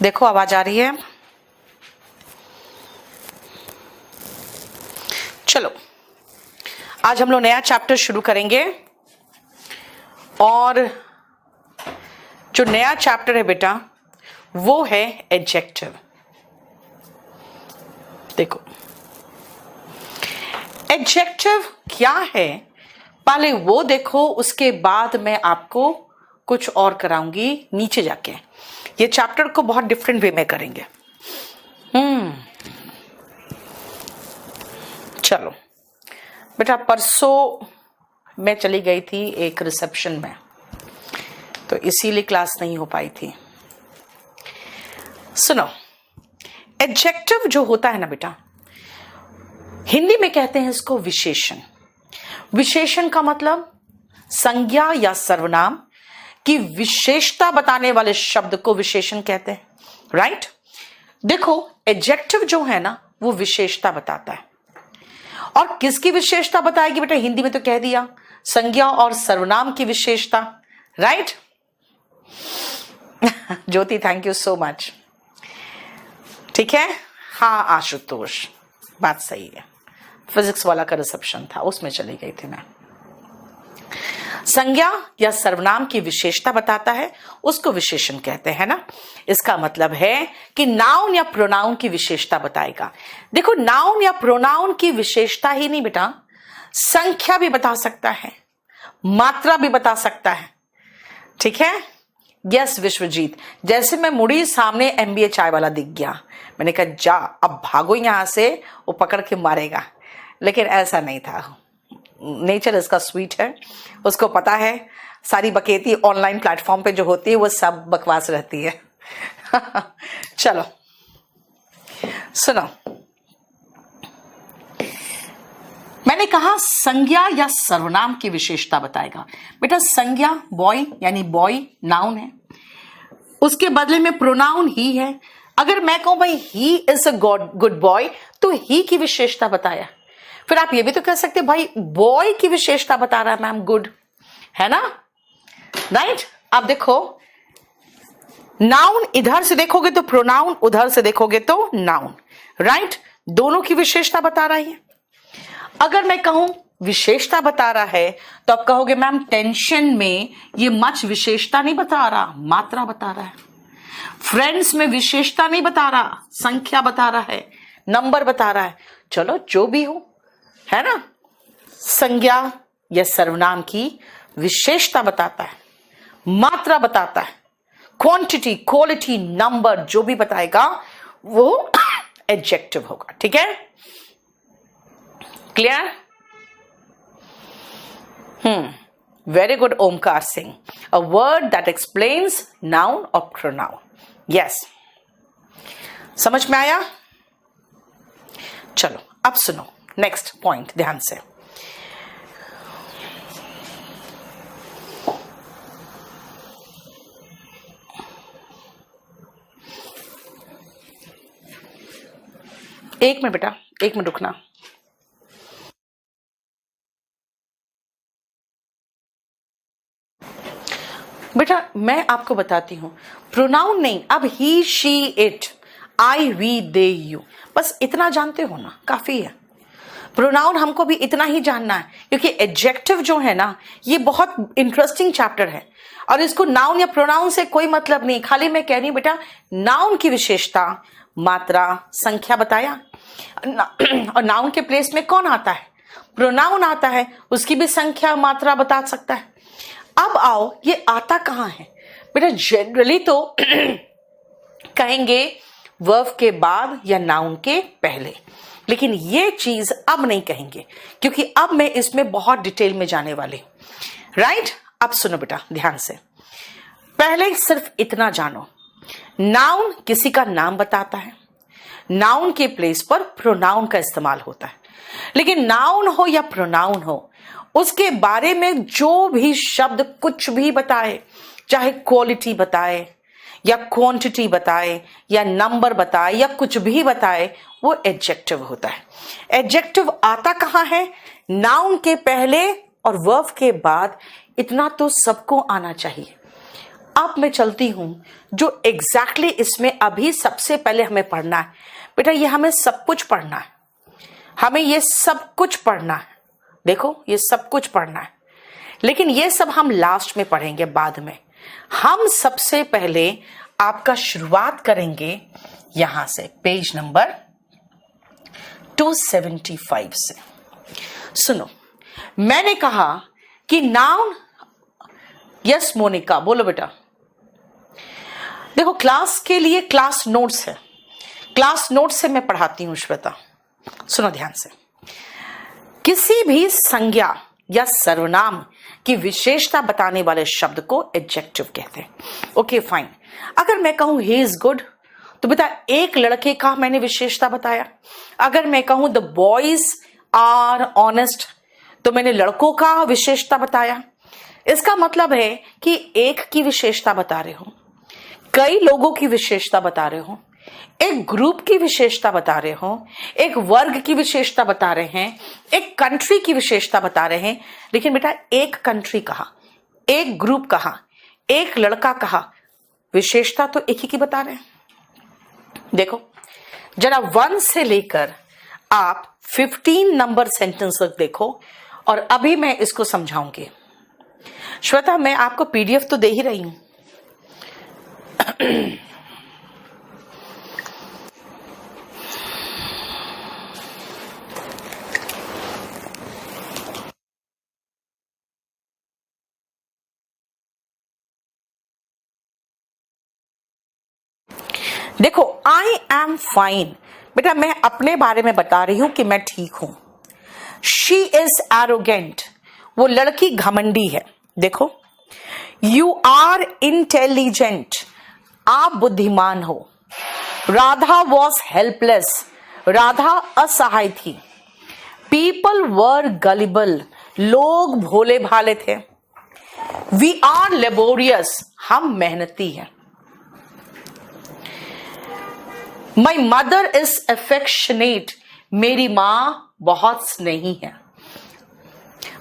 देखो आवाज आ रही है? चलो आज हम लोग नया चैप्टर शुरू करेंगे और जो नया चैप्टर है बेटा वो है एडजेक्टिव। देखो एडजेक्टिव क्या है पहले वो देखो, उसके बाद मैं आपको कुछ और कराऊंगी नीचे जाके। ये चैप्टर को बहुत डिफरेंट वे में करेंगे। चलो बेटा, परसों मैं चली गई थी एक रिसेप्शन में, तो इसीलिए क्लास नहीं हो पाई थी। सुनो, एडजेक्टिव जो होता है ना बेटा, हिंदी में कहते हैं इसको विशेषण। विशेषण का मतलब संज्ञा या सर्वनाम की विशेषता बताने वाले शब्द को विशेषण कहते हैं, राइट? देखो एडजेक्टिव जो है ना वो विशेषता बताता है। और किसकी विशेषता बताएगी बेटा? हिंदी में तो कह दिया, संज्ञा और सर्वनाम की विशेषता, right? Jyoti thank you so much. ठीक है, हाँ आशुतोष, बात सही है। फिजिक्स वाला का रिसेप्शन था, उसमें चली गई थी मैं। संज्ञा या सर्वनाम की विशेषता बताता है, उसको विशेषण कहते हैं ना। इसका मतलब है कि नाउन या प्रोनाउन की विशेषता बताएगा। देखो नाउन या प्रोनाउन की विशेषता ही नहीं बेटा, संख्या भी बता सकता है, मात्रा भी बता सकता है। ठीक है? यस विश्वजीत, जैसे मैं मुड़ी सामने MBA चाय वाला दिख गया, मैंने कहा जा अब भागो यहां से, वो पकड़ के मारेगा, लेकिन ऐसा नहीं था। नेचर इसका स्वीट है, उसको पता है सारी बकेती ऑनलाइन प्लेटफॉर्म पे जो होती है वो सब बकवास रहती है। चलो सुनो, मैंने कहा संज्ञा या सर्वनाम की विशेषता बताएगा। बेटा संज्ञा बॉय यानी बॉय नाउन है, उसके बदले में प्रोनाउन ही है। अगर मैं कहूं भाई he is a good boy तो ही की विशेषता बताया। फिर आप ये भी तो कह सकते भाई बॉय की विशेषता बता रहा है मैम, गुड है ना, राइट? आप देखो नाउन इधर से देखोगे तो प्रोनाउन, उधर से देखोगे तो नाउन, राइट? दोनों की विशेषता बता रही है। अगर मैं कहूं विशेषता बता रहा है तो आप कहोगे मैम टेंशन में ये मच विशेषता नहीं बता रहा, मात्रा बता रहा है। फ्रेंड्स में विशेषता नहीं बता रहा, संख्या बता रहा है, नंबर बता रहा है। चलो जो भी हो, है ना? संज्ञा या सर्वनाम की विशेषता बताता है, मात्रा बताता है, क्वांटिटी, क्वालिटी, नंबर जो भी बताएगा वो एडजेक्टिव होगा। ठीक है, clear? Very good Omkar Singh, a word that explains noun और प्रोनाउन। यस, समझ में आया? चलो अब सुनो नेक्स्ट पॉइंट ध्यान से। एक मिनट बेटा, एक मिनट रुकना। बेटा मैं आपको बताती हूं, प्रोनाउन नहीं, अब he she it, I we they you, बस इतना जानते हो ना काफी है। प्रोनाउन हमको भी इतना ही जानना है, क्योंकि एडजेक्टिव जो है ना ये बहुत इंटरेस्टिंग चैप्टर है और इसको नाउन या प्रोनाउन से कोई मतलब नहीं। खाली मैं कह रही हूं बेटा नाउन की विशेषता, मात्रा, संख्या बताया, और नाउन के प्लेस में कौन आता है? प्रोनाउन आता है, उसकी भी संख्या मात्रा बता सकता है। अब आओ ये आता कहां है बेटा? जनरली तो कहेंगे वर्ब के बाद या नाउन के पहले, लेकिन ये चीज अब नहीं कहेंगे क्योंकि अब मैं इसमें बहुत डिटेल में जाने वाली हूं, राइट? अब सुनो बेटा ध्यान से, पहले सिर्फ इतना जानो, नाउन किसी का नाम बताता है, नाउन के प्लेस पर प्रोनाउन का इस्तेमाल होता है। लेकिन नाउन हो या प्रोनाउन हो, उसके बारे में जो भी शब्द कुछ भी बताए, चाहे क्वालिटी बताए या क्वांटिटी बताए या नंबर बताए या कुछ भी बताए, वो एडजेक्टिव होता है। एडजेक्टिव आता कहां है? नाउन के पहले और वर्ब के बाद। इतना तो सबको आना चाहिए। अब मैं चलती हूं जो एग्जैक्टली इसमें अभी सबसे पहले हमें पढ़ना है। बेटा ये हमें सब कुछ पढ़ना है, हमें ये सब कुछ पढ़ना है। देखो ये सब कुछ पढ़ना है, लेकिन ये सब हम लास्ट में पढ़ेंगे, बाद में। हम सबसे पहले आपका शुरुआत करेंगे यहां से, पेज नंबर 275 से। सुनो, मैंने कहा कि नाउन, यस मोनिका बोलो बेटा। देखो क्लास के लिए क्लास नोट्स है, क्लास नोट्स से मैं पढ़ाती हूं श्वेता, सुनो ध्यान से। किसी भी संज्ञा या सर्वनाम की विशेषता बताने वाले शब्द को एडजेक्टिव कहते हैं। Okay fine. अगर मैं कहूं ही इज गुड, तो बेटा एक लड़के का मैंने विशेषता बताया। अगर मैं कहूं द बॉयज आर ऑनेस्ट, तो मैंने लड़कों का विशेषता बताया। इसका मतलब है कि एक की विशेषता बता रहे हो, कई लोगों की विशेषता बता रहे हो, एक ग्रुप की विशेषता बता रहे हो, एक वर्ग की विशेषता बता रहे हैं, एक कंट्री की विशेषता बता रहे हैं। लेकिन बेटा एक कंट्री कहा, एक ग्रुप कहा, एक लड़का कहा, विशेषता तो एक ही की बता रहे हैं। देखो जरा 1 से लेकर आप 15 नंबर सेंटेंस तक देखो, और अभी मैं इसको समझाऊंगी। श्वेता मैं आपको पीडीएफ तो दे ही रही हूं। देखो आई एम फाइन, बेटा मैं अपने बारे में बता रही हूं कि मैं ठीक हूं। शी इज एरोगेंट, वो लड़की घमंडी है। देखो यू आर इंटेलिजेंट, आप बुद्धिमान हो। राधा वॉज हेल्पलेस, राधा असहाय थी। पीपल वर गलिबल, लोग भोले भाले थे। वी आर लेबोरियस, हम मेहनती हैं। माई मदर इज एफेक्शनेट, मेरी मां बहुत स्नेही है।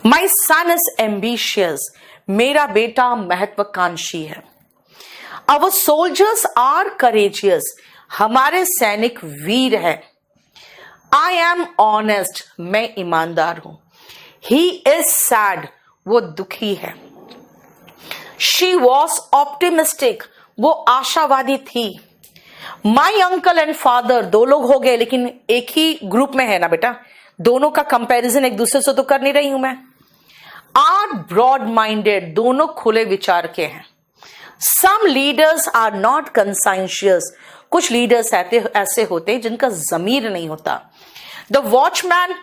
माई सन इज एम्बिशियस, मेरा बेटा महत्वाकांक्षी है। अवर सोल्जर्स आर करेजियस, हमारे सैनिक वीर है। आई एम ऑनेस्ट, मैं ईमानदार हूं। ही इज सैड, वो दुखी है। शी वॉज ऑप्टिमिस्टिक, वो आशावादी थी। माई अंकल एंड फादर, दो लोग हो गए लेकिन एक ही ग्रुप में है ना बेटा, दोनों का कंपैरिजन एक दूसरे से तो कर नहीं रही हूं मैं। आर ब्रॉड माइंडेड, दोनों खुले विचार के हैं। सम लीडर्स आर नॉट कंसाइंशियस, कुछ लीडर्स ऐसे होते हैं जिनका जमीर नहीं होता। द वॉचमैन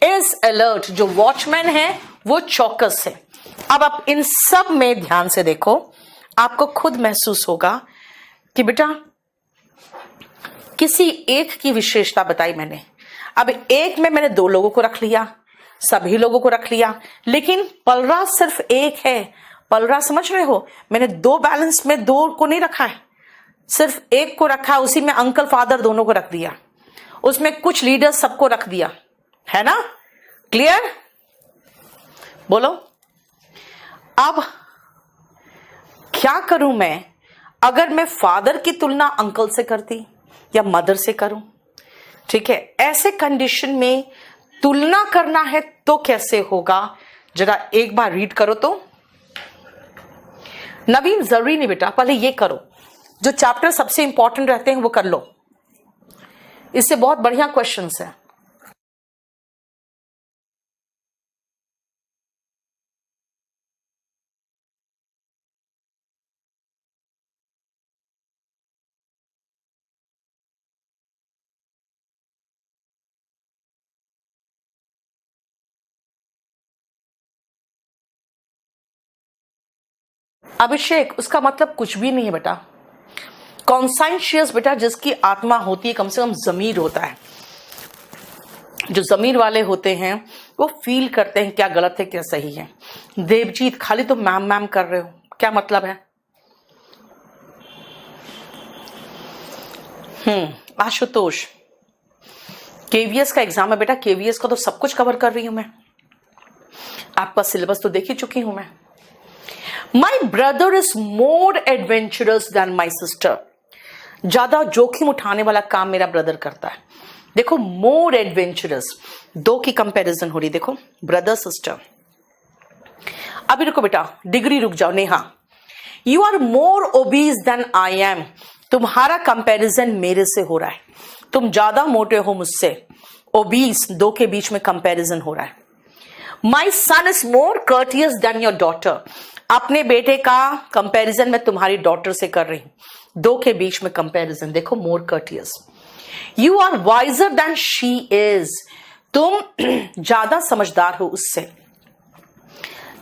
इज अलर्ट, जो वॉचमैन है वो चौकस है। अब आप इन सब में ध्यान से देखो, आपको खुद महसूस होगा कि बेटा किसी एक की विशेषता बताई मैंने। अब एक में मैंने दो लोगों को रख लिया, सभी लोगों को रख लिया, लेकिन पलराज सिर्फ एक है। पलराज समझ रहे हो, मैंने दो बैलेंस में दो को नहीं रखा है, सिर्फ एक को रखा है। उसी में अंकल फादर दोनों को रख दिया, उसमें कुछ लीडर सबको रख दिया, है ना? क्लियर? बोलो अब क्या करूं मैं अगर मैं फादर की तुलना अंकल से करती या मदर से करूं? ठीक है, ऐसे कंडीशन में तुलना करना है तो कैसे होगा, जरा एक बार रीड करो तो। नवीन जरूरी नहीं बेटा, पहले ये करो, जो चैप्टर सबसे इंपॉर्टेंट रहते हैं वो कर लो, इससे बहुत बढ़िया क्वेश्चंस है। अभिषेक, उसका मतलब कुछ भी नहीं है बेटा। कॉन्साइंशियस बेटा जिसकी आत्मा होती है, कम से कम जमीर होता है। जो जमीर वाले होते हैं वो फील करते हैं क्या गलत है क्या सही है। देवजीत, खाली तो मैम मैम कर रहे हो, क्या मतलब है? आशुतोष, केवीएस का एग्जाम है बेटा, केवीएस का तो सब कुछ कवर कर रही हूं मैं, आपका सिलेबस तो देख ही चुकी हूं मैं। My brother is more adventurous than my sister, ज्यादा जोखिम उठाने वाला काम मेरा ब्रदर करता है। देखो मोर एडवेंचरस, दो की कंपैरिजन हो रही, देखो ब्रदर सिस्टर। अभी रुको बेटा, डिग्री रुक जाओ। Neha, you are more obese than I am, तुम्हारा कंपैरिजन मेरे से हो रहा है, तुम ज्यादा मोटे हो मुझसे। ओबीज, दो के बीच में कंपैरिजन हो रहा है। My son is more courteous than your daughter, अपने बेटे का कंपैरिजन मैं तुम्हारी डॉटर से कर रही हूं, दो के बीच में कंपैरिजन, देखो more courteous. You are wiser than she is, तुम ज्यादा समझदार हो उससे।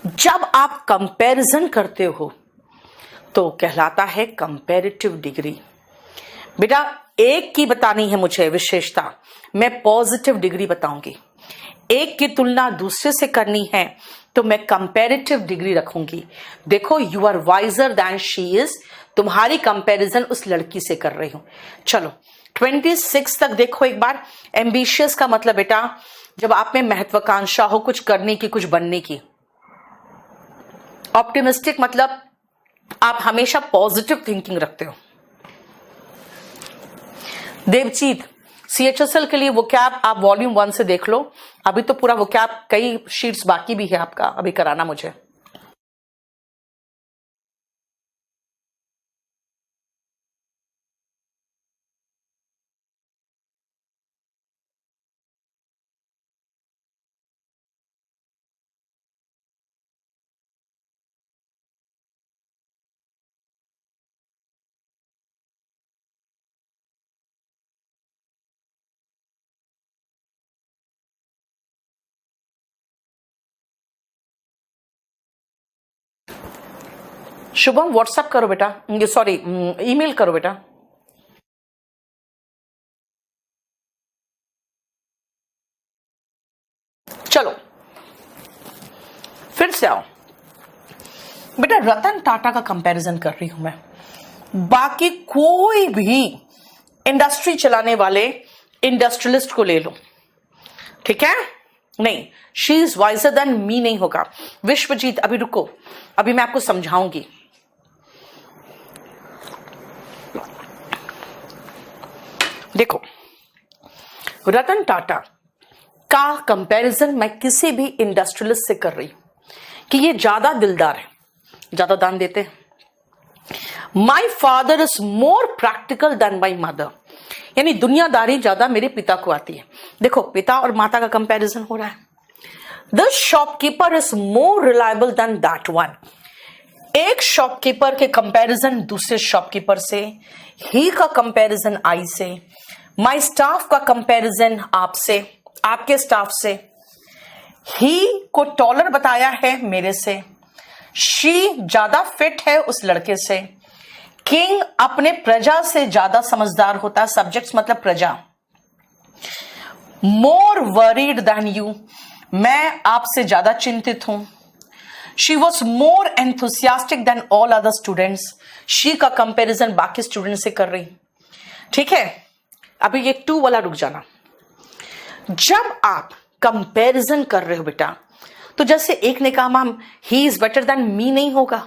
जब आप कंपैरिजन करते हो तो कहलाता है कंपैरेटिव डिग्री। बेटा एक की बतानी है मुझे विशेषता, मैं पॉजिटिव डिग्री बताऊंगी। एक की तुलना दूसरे से करनी है तो मैं कंपैरेटिव डिग्री रखूंगी। देखो you are wiser than she is, तुम्हारी कंपैरिजन उस लड़की से कर रही हूं। चलो 26 तक देखो एक बार। एम्बिशियस का मतलब बेटा जब आप में महत्वाकांक्षा हो कुछ करने की, कुछ बनने की। ऑप्टिमिस्टिक मतलब आप हमेशा पॉजिटिव थिंकिंग रखते हो। देवजीत, सीएचएसएल के लिए वोकैब आप वॉल्यूम 1 से देख लो, अभी तो पूरा वोकैब कई शीट्स बाकी भी है आपका, अभी कराना मुझे। शुभम व्हाट्सएप करो बेटा, सॉरी ईमेल करो बेटा। चलो फिर से आओ बेटा, रतन टाटा का कंपैरिजन कर रही हूं मैं। बाकी कोई भी इंडस्ट्री चलाने वाले इंडस्ट्रियलिस्ट को ले लो, ठीक है? नहीं, she is visor than me नहीं होगा। विश्वजीत अभी रुको, अभी मैं आपको समझाऊंगी। देखो रतन टाटा का कंपैरिजन मैं किसी भी इंडस्ट्रियलिस्ट से कर रही हूं कि ये ज्यादा दिलदार है, ज्यादा दान देते हैं। My father is more practical than my mother, यानी दुनियादारी ज्यादा मेरे पिता को आती है। देखो पिता और माता का कंपैरिजन हो रहा है। The shopkeeper is more reliable then that one, एक शॉपकीपर के कंपैरिजन दूसरे शॉपकीपर से, ही का कंपैरिजन आई से, माई स्टाफ का कंपैरिजन आपसे, आपके स्टाफ से, ही को टॉलर बताया है मेरे से, शी ज्यादा फिट है उस लड़के से, किंग अपने प्रजा से ज्यादा समझदार होता है, सब्जेक्ट्स मतलब प्रजा। मोर वरीड देन यू, मैं आपसे ज्यादा चिंतित हूं। She was more enthusiastic than all other students, she का कंपैरिजन बाकी स्टूडेंट से कर रही। ठीक है, अभी ये 2 वाला रुक जाना। जब आप कंपैरिजन कर रहे हो बेटा, तो जैसे एक ने कहा ma'am he is better than me नहीं होगा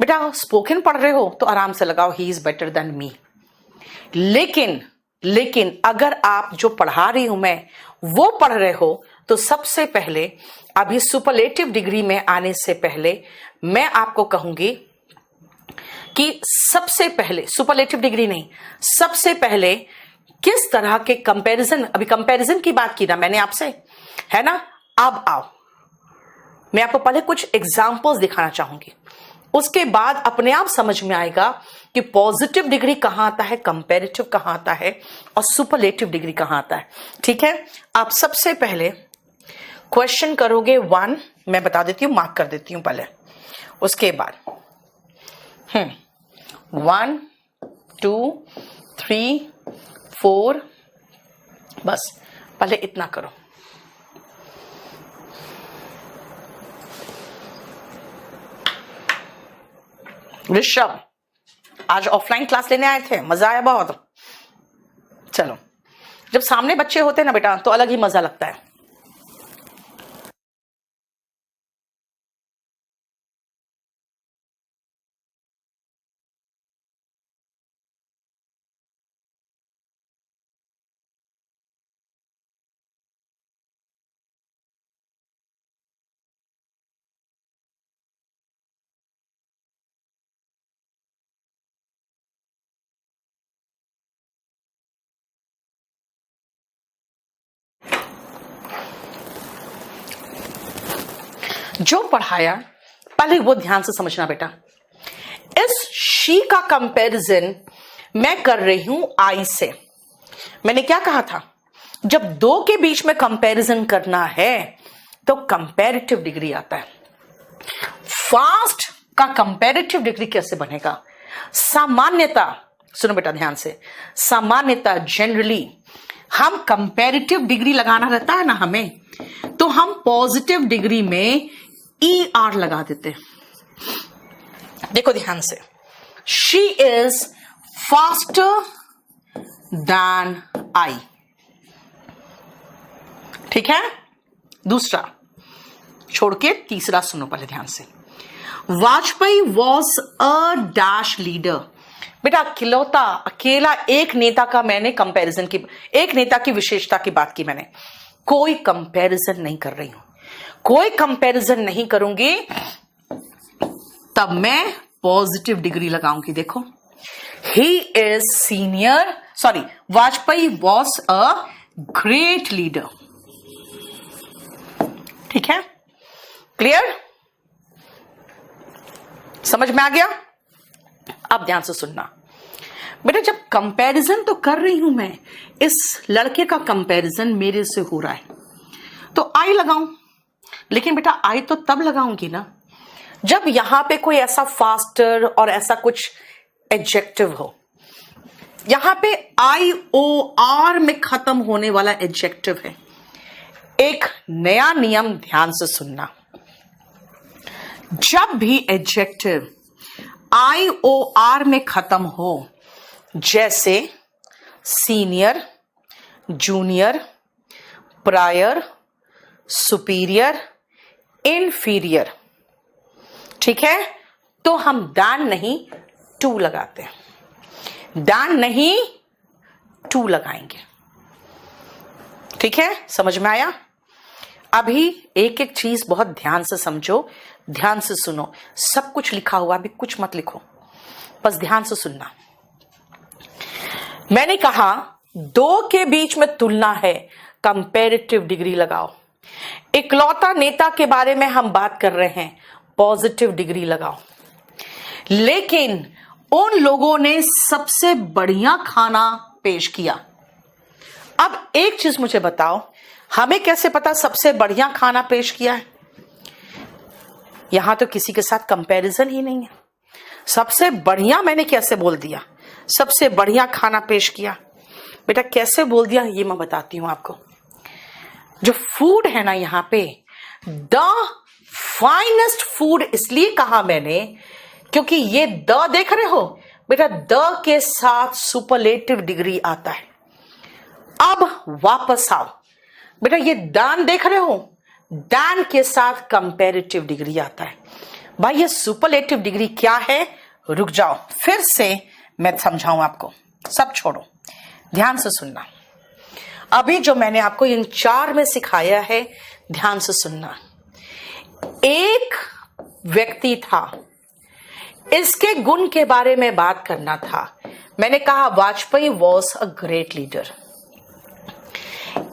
बेटा। स्पोकन पढ़ रहे हो तो आराम से लगाओ he is better than me. लेकिन अगर आप जो पढ़ा रही हूं मैं वो पढ़ रहे हो तो सबसे पहले, अभी सुपरलेटिव डिग्री में आने से पहले मैं आपको कहूंगी कि सबसे पहले, सुपरलेटिव डिग्री नहीं, सबसे पहले किस तरह के कंपैरिजन, अभी कंपैरिजन की बात की ना मैंने आपसे, है ना? अब आओ मैं आपको पहले कुछ एग्जांपल्स दिखाना चाहूंगी, उसके बाद अपने आप समझ में आएगा कि पॉजिटिव डिग्री कहां आता है, कंपैरेटिव कहां आता है और सुपरलेटिव डिग्री कहां आता है। ठीक है, आप सबसे पहले क्वेश्चन करोगे 1, मैं बता देती हूं, मार्क कर देती हूं पहले, उसके बाद 1 2 3 4, बस पहले इतना करो। ऋषभ आज ऑफलाइन क्लास लेने आए थे, मजा आया बहुत। चलो, जब सामने बच्चे होते हैं ना बेटा तो अलग ही मजा लगता है। जो पढ़ाया पहले वो ध्यान से समझना बेटा। इस शी का कंपैरिजन मैं कर रही हूं आई से। मैंने क्या कहा था, जब दो के बीच में कंपैरिजन करना है तो कंपैरेटिव डिग्री आता है। फास्ट का कंपैरेटिव डिग्री कैसे बनेगा? सामान्यता, सुनो बेटा ध्यान से, सामान्यता जनरली हम कंपैरेटिव डिग्री लगाना रहता है ना हमें, तो हम पॉजिटिव डिग्री में ER लगा देते हैं। देखो ध्यान से, शी इज फास्टर दैन आई, ठीक है। दूसरा छोड़ के तीसरा सुनो पहले ध्यान से। Vajpayee was a dash leader. बेटा अकेला एक नेता का मैंने कंपैरिजन की, एक नेता की विशेषता की बात की मैंने, कोई कंपैरिजन नहीं कर रही हूं, कोई कंपैरिजन नहीं करूंगी, तब मैं पॉजिटिव डिग्री लगाऊंगी। देखो, he is senior, sorry, Vajpayee was a great leader, ठीक है, क्लियर, समझ में आ गया? अब ध्यान से सुनना बेटा, जब कंपैरिजन तो कर रही हूं मैं, इस लड़के का कंपैरिजन मेरे से हो रहा है तो आई लगाऊं, लेकिन बेटा आई तो तब लगाऊंगी ना जब यहां पे कोई ऐसा फास्टर और ऐसा कुछ एडजेक्टिव हो। यहां पे IOR में खत्म होने वाला एडजेक्टिव है। एक नया नियम ध्यान से सुनना, जब भी एडजेक्टिव IOR में खत्म हो, जैसे senior, junior, prior, superior, inferior, ठीक है, तो हम दैन नहीं टू लगाते हैं, दैन नहीं टू लगाएंगे, ठीक है, समझ में आया? अभी एक एक चीज बहुत ध्यान से समझो, ध्यान से सुनो, सब कुछ लिखा हुआ, अभी कुछ मत लिखो, बस ध्यान से सुनना। मैंने कहा दो के बीच में तुलना है, कंपैरेटिव डिग्री लगाओ। इकलौता नेता के बारे में हम बात कर रहे हैं, पॉजिटिव डिग्री लगाओ। लेकिन उन लोगों ने सबसे बढ़िया खाना पेश किया। अब एक चीज मुझे बताओ, हमें कैसे पता सबसे बढ़िया खाना पेश किया है? यहां तो किसी के साथ कंपैरिजन ही नहीं है। सबसे बढ़िया मैंने कैसे बोल दिया? सबसे बढ़िया खाना पेश किया। बेटा कैसे बोल दिया ये मैं बताती हूं आपको। जो फूड है ना यहां पे, द फाइनेस्ट फूड इसलिए कहा मैंने क्योंकि ये द देख रहे हो बेटा, द के साथ सुपरलेटिव डिग्री आता है। अब वापस आओ बेटा, ये दान देख रहे हो, दान के साथ कंपैरेटिव डिग्री आता है। भाई ये सुपरलेटिव डिग्री क्या है? रुक जाओ, फिर से मैं समझाऊं आपको, सब छोड़ो, ध्यान से सुनना। अभी जो मैंने आपको इन चार में सिखाया है, ध्यान से सुनना। एक व्यक्ति था, इसके गुण के बारे में बात करना था। मैंने कहा Vajpayee was a great leader.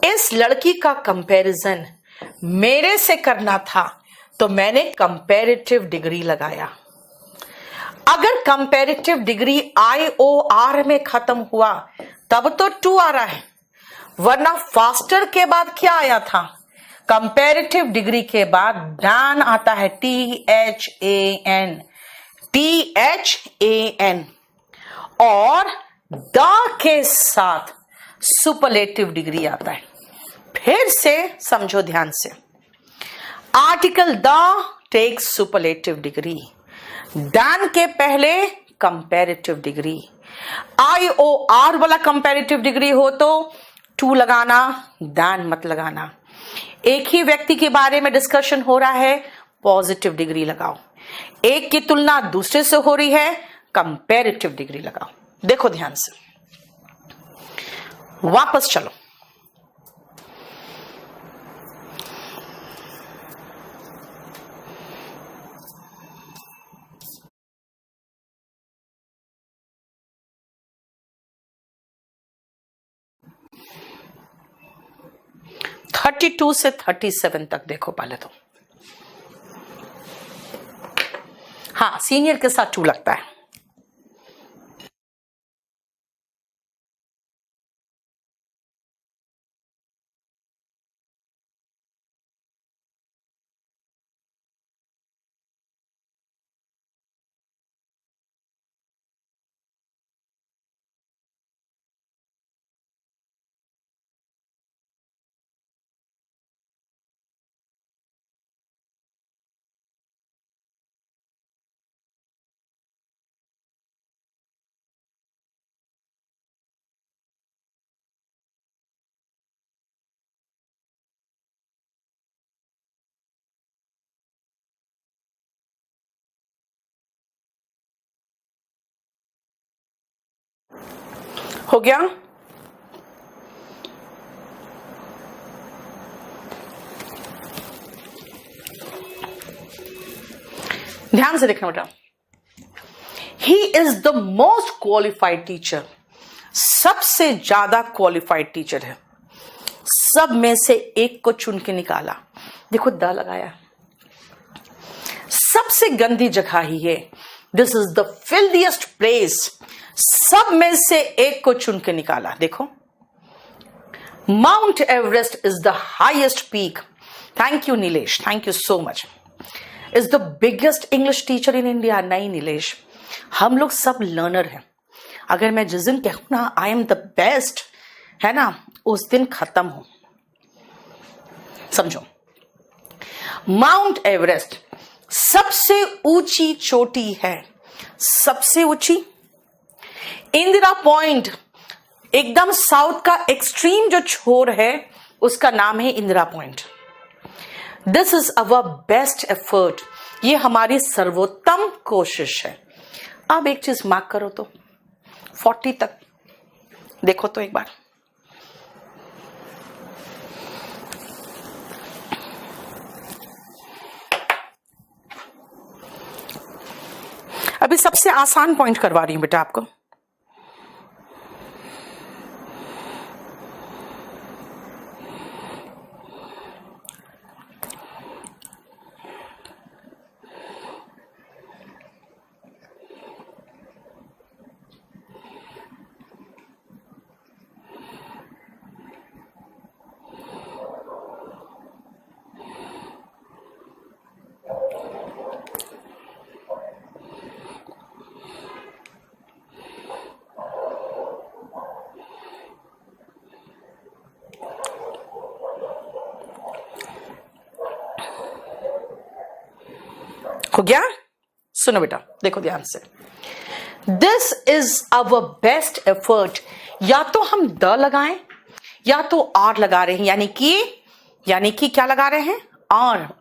इस लड़की का कंपैरिजन मेरे से करना था तो मैंने कंपैरेटिव डिग्री लगाया। अगर कंपैरेटिव डिग्री IOR में खत्म हुआ तब तो 2 आ रहा है, वरना फास्टर के बाद क्या आया था? कंपैरेटिव डिग्री के बाद दैन आता है, THAN, और द के साथ सुपरलेटिव डिग्री आता है। फिर से समझो ध्यान से, article the takes superlative degree, than के पहले कंपैरेटिव डिग्री। IOR वाला कंपैरेटिव डिग्री हो तो 2 लगाना, दैन मत लगाना। एक ही व्यक्ति के बारे में डिस्कशन हो रहा है, पॉजिटिव डिग्री लगाओ। एक की तुलना दूसरे से हो रही है, कंपैरेटिव डिग्री लगाओ। देखो ध्यान से, वापस चलो। (32 से 37 तक देखो पहले तो। हाँ, सीनियर के साथ टू लगता है। हो गया? ध्यान से देखना बेटा। He is the most qualified teacher, सबसे ज्यादा क्वालिफाइड टीचर है। सब में से एक को चुन के निकाला, देखो द लगाया। सबसे गंदी जगह ही है, दिस इज द फिल्दिएस्ट प्लेस। सब में से एक को चुन के निकाला, देखो। Mount Everest is the highest peak. Thank you Nilesh, thank you so much. Is the biggest English teacher in India. नहीं नीलेश, हम लोग सब लर्नर हैं। अगर मैं जिस दिन कहूं ना आई एम द बेस्ट, है ना, उस दिन खत्म हो, समझो। माउंट एवरेस्ट सबसे ऊंची चोटी है, सबसे ऊंची। इंदिरा पॉइंट एकदम साउथ का एक्सट्रीम जो छोर है उसका नाम है Indira point. This is our best effort, ये हमारी सर्वोत्तम कोशिश है। अब एक चीज मार्क करो तो 40 तक देखो तो एक बार। अभी सबसे आसान पॉइंट करवा रही हूं बेटा आपको। हो गया? सुनो बेटा, देखो ध्यान से। This is our best effort. या तो हम द लगाएं या तो आर लगा रहे हैं, यानी कि क्या लगा रहे हैं?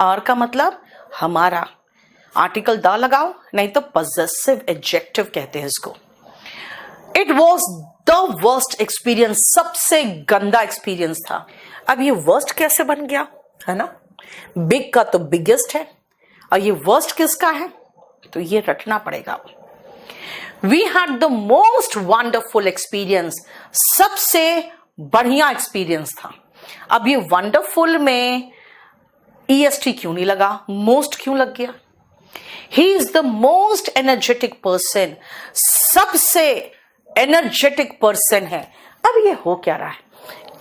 आर का मतलब हमारा। आर्टिकल द लगाओ, नहीं तो पॉजेसिव एडजेक्टिव कहते हैं इसको। It was the worst experience, सबसे गंदा एक्सपीरियंस था। अब ये वर्स्ट कैसे बन गया, है ना? बिग का तो बिगेस्ट है और ये वर्स्ट किसका है, तो ये रटना पड़ेगा। We had the most wonderful experience, सबसे बढ़िया एक्सपीरियंस था। अब ये वंडरफुल में EST क्यों नहीं लगा, मोस्ट क्यों लग गया? He is the most energetic person, सबसे एनर्जेटिक पर्सन है। अब ये हो क्या रहा है?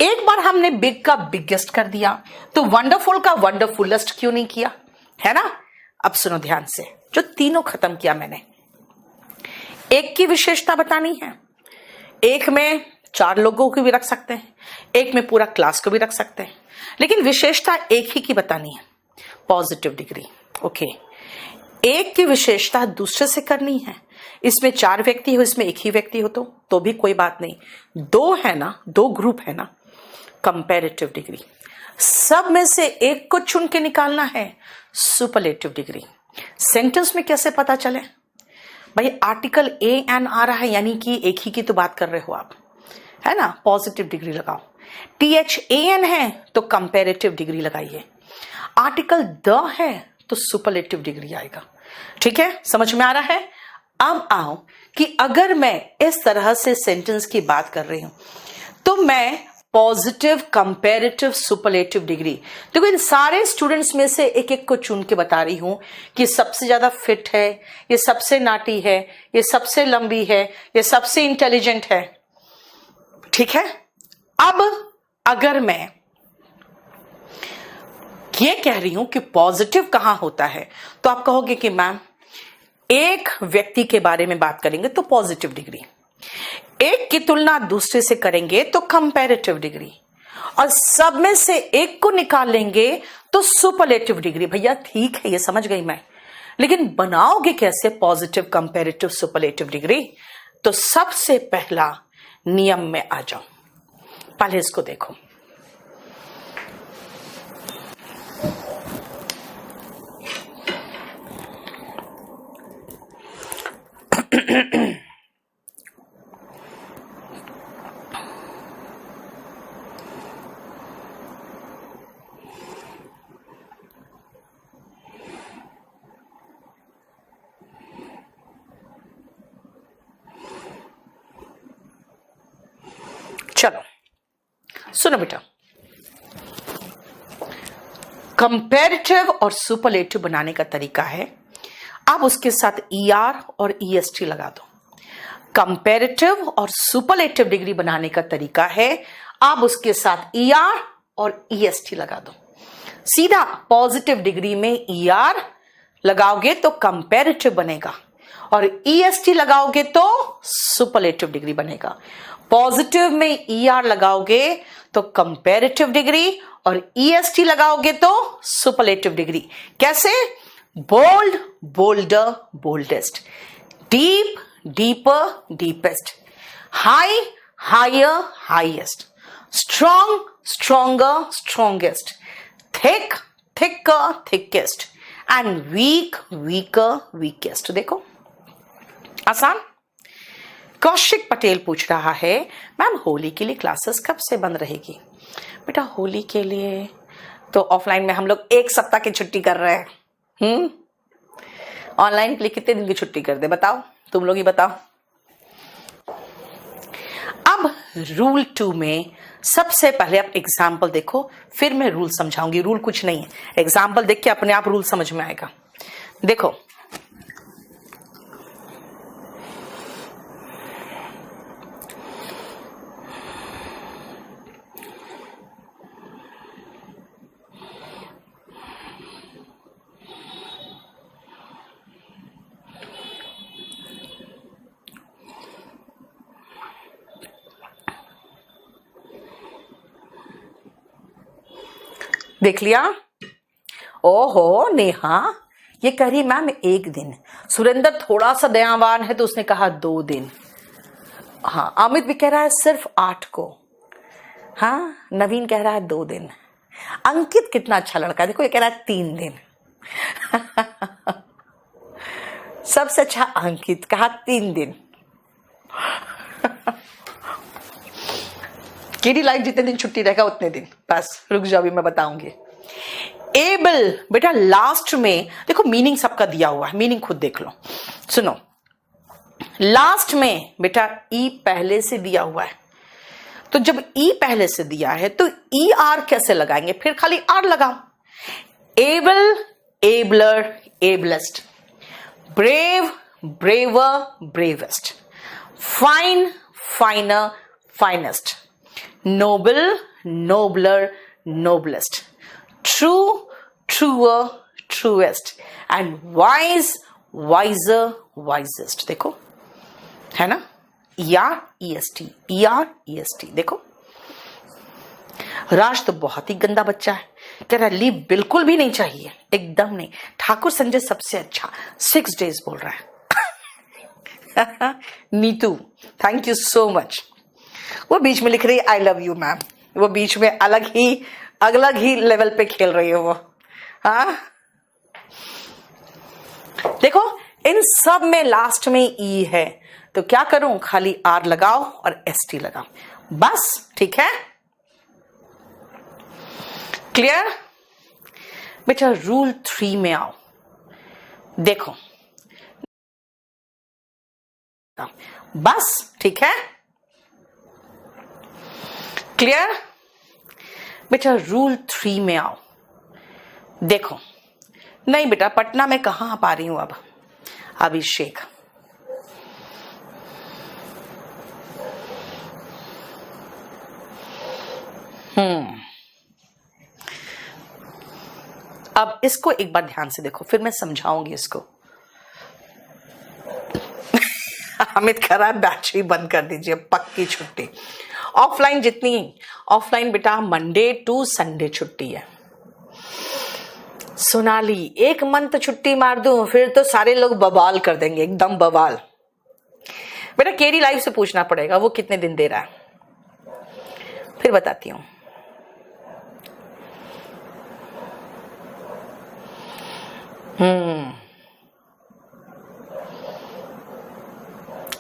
एक बार हमने बिग का बिगेस्ट कर दिया, तो वंडरफुल का वंडरफुलेस्ट क्यों नहीं किया, है ना? अब सुनो ध्यान से, जो तीनों खत्म किया मैंने। एक की विशेषता बतानी है, एक में 4 लोगों को भी रख सकते हैं, एक में पूरा क्लास को भी रख सकते हैं, लेकिन विशेषता एक ही की बतानी है, पॉजिटिव डिग्री। ओके, एक की विशेषता दूसरे से करनी है। इसमें 4 व्यक्ति हो, इसमें एक ही व्यक्ति हो तो भी कोई बात नहीं। 2 है ना, 2 ग्रुप है ना, कंपैरेटिव डिग्री। सब में से एक को चुन के निकालना है, सुपरलेटिव डिग्री। सेंटेंस में कैसे पता चले भाई? आर्टिकल AN आ रहा है, यानी कि एक ही की तो बात कर रहे हो आप, है ना? पॉजिटिव डिग्री लगाओ। THAN है तो कंपैरेटिव डिग्री लगाइए। आर्टिकल द है तो सुपरलेटिव डिग्री आएगा। ठीक है, समझ में आ रहा है? अब आओ कि अगर मैं इस तरह से सेंटेंस की बात कर रही हूं तो मैं पॉजिटिव, कंपैरेटिव, सुपरलेटिव डिग्री। देखो इन सारे स्टूडेंट्स में से एक एक को चुन के बता रही हूं कि सबसे ज्यादा फिट है, ये सबसे नाटी है, ये सबसे लंबी है, ये सबसे इंटेलिजेंट है। ठीक है, अब अगर मैं ये कह रही हूं कि पॉजिटिव कहां होता है, तो आप कहोगे कि मैम एक व्यक्ति के बारे में बात करेंगे तो पॉजिटिव डिग्री, एक की तुलना दूसरे से करेंगे तो कंपैरेटिव डिग्री, और सब में से एक को निकाल लेंगे तो सुपरलेटिव डिग्री। भैया ठीक है, ये समझ गई मैं, लेकिन बनाओगे कैसे पॉजिटिव, कंपैरेटिव, सुपरलेटिव डिग्री? तो सबसे पहला नियम में आ जाओ, पहले इसको देखो। चलो सुनो बेटा, कंपैरेटिव और सुपरलेटिव बनाने का तरीका है, आप उसके साथ ईआर और ईएसटी लगा दो। कंपैरेटिव और सुपरलेटिव डिग्री बनाने का तरीका है, आप उसके साथ ईआर और ईएसटी लगा दो। सीधा पॉजिटिव डिग्री में ईआर लगाओगे तो कंपैरेटिव बनेगा, और ईएसटी लगाओगे तो सुपरलेटिव डिग्री बनेगा। पॉजिटिव में ईआर लगाओगे तो कंपैरेटिव डिग्री, और ईएसटी लगाओगे तो सुपरलेटिव डिग्री। कैसे? Bold, bolder, boldest, deep, deeper, deepest, high, higher, highest, strong, stronger, strongest, thick, thicker, thickest, and weak, weaker, weakest. देखो आसान। कौशिक पटेल पूछ रहा है मैम होली के लिए क्लासेस कब से बंद रहेगी? बेटा होली के लिए तो ऑफलाइन में हम लोग 1 सप्ताह की छुट्टी कर रहे हैं। ऑनलाइन के लिए कितने दिन की छुट्टी कर दे बताओ, तुम लोग ही बताओ। अब रूल 2 में सबसे पहले आप एग्जाम्पल देखो, फिर मैं रूल समझाऊंगी। रूल कुछ नहीं है, एग्जाम्पल देख के अपने आप रूल समझ में आएगा। देखो देख लिया? ओहो नेहा ये कह रही मैम 1 दिन। सुरेंद्र थोड़ा सा दयावान है तो उसने कहा 2 दिन। हाँ अमित भी कह रहा है सिर्फ 8 को। हाँ नवीन कह रहा है 2 दिन। अंकित कितना अच्छा लड़का है, देखो ये कह रहा है 3 दिन। सबसे अच्छा अंकित कहा 3 दिन। केडी लाइफ जितने दिन छुट्टी रहेगा उतने दिन, बस रुक जाओ अभी मैं बताऊंगी। एबल बेटा लास्ट में देखो मीनिंग सबका दिया हुआ है, मीनिंग खुद देख लो। सुनो लास्ट में बेटा ई पहले से दिया हुआ है, तो जब ई पहले से दिया है तो ई आर कैसे लगाएंगे? फिर खाली आर लगाओ। Able, abler, ablest, brave, braver, bravest, fine, finer, finest, noble, nobler, noblest, true, truer, truest, and wise, wiser, wisest। देखो है ना, ER EST, ER EST। देखो राज तो बहुत ही गंदा बच्चा है, कह रहा है लीव बिल्कुल भी नहीं चाहिए, एकदम नहीं। ठाकुर संजय सबसे अच्छा 6 days बोल रहा है। Neetu thank you so much. वो बीच में लिख रही है आई लव यू मैम, वो बीच में अलग ही लेवल पे खेल रही है वो। हाँ देखो इन सब में लास्ट में ई है, तो क्या करूं? खाली आर लगाओ और एसटी लगाओ, बस। ठीक है, क्लियर? बेटा रूल 3 में आओ, देखो बस। ठीक है, क्लियर? बेटा रूल 3 में आओ। देखो, नहीं बेटा पटना में कहाँ पा रही हूं अब, अभिषेक। अब इसको एक बार ध्यान से देखो, फिर मैं समझाऊंगी इसको। अमित खरा बैच ही बंद कर दीजिए, पक्की छुट्टी। ऑफलाइन जितनी, ऑफलाइन बेटा मंडे टू संडे छुट्टी है। सोनाली, एक मंथ छुट्टी मार दूं फिर तो सारे लोग बवाल कर देंगे, एकदम बवाल। बेटा केडी लाइव से पूछना पड़ेगा वो कितने दिन दे रहा है, फिर बताती हूं।